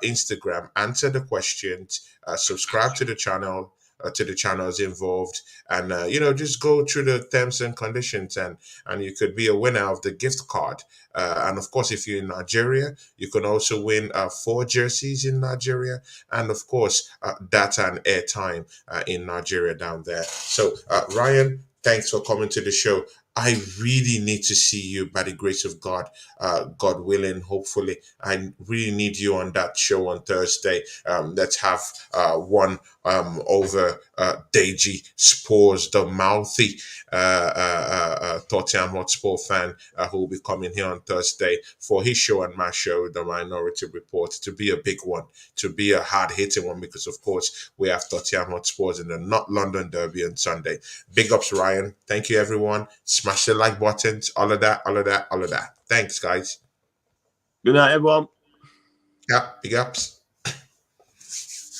Instagram, answer the questions, subscribe to the channels involved, and just go through the terms and conditions, and you could be a winner of the gift card. And of course, if you're in Nigeria, you can also win 4 jerseys in Nigeria, and of course, data and airtime in Nigeria down there. So, Ryan, thanks for coming to the show. I really need to see you by the grace of God, God willing, hopefully. I really need you on that show on Thursday. Let's have one over Deji Spores, the mouthy Tottenham Hotspur fan, who will be coming here on Thursday for his show and my show, The Minority Report, to be a big one, to be a hard hitting one, because of course we have Tottenham Hotspurs in the Not London Derby on Sunday. Big ups, Ryan. Thank you, everyone. Smash the like buttons, all of that, all of that, all of that. Thanks, guys. Good night, everyone. Yeah, big ups.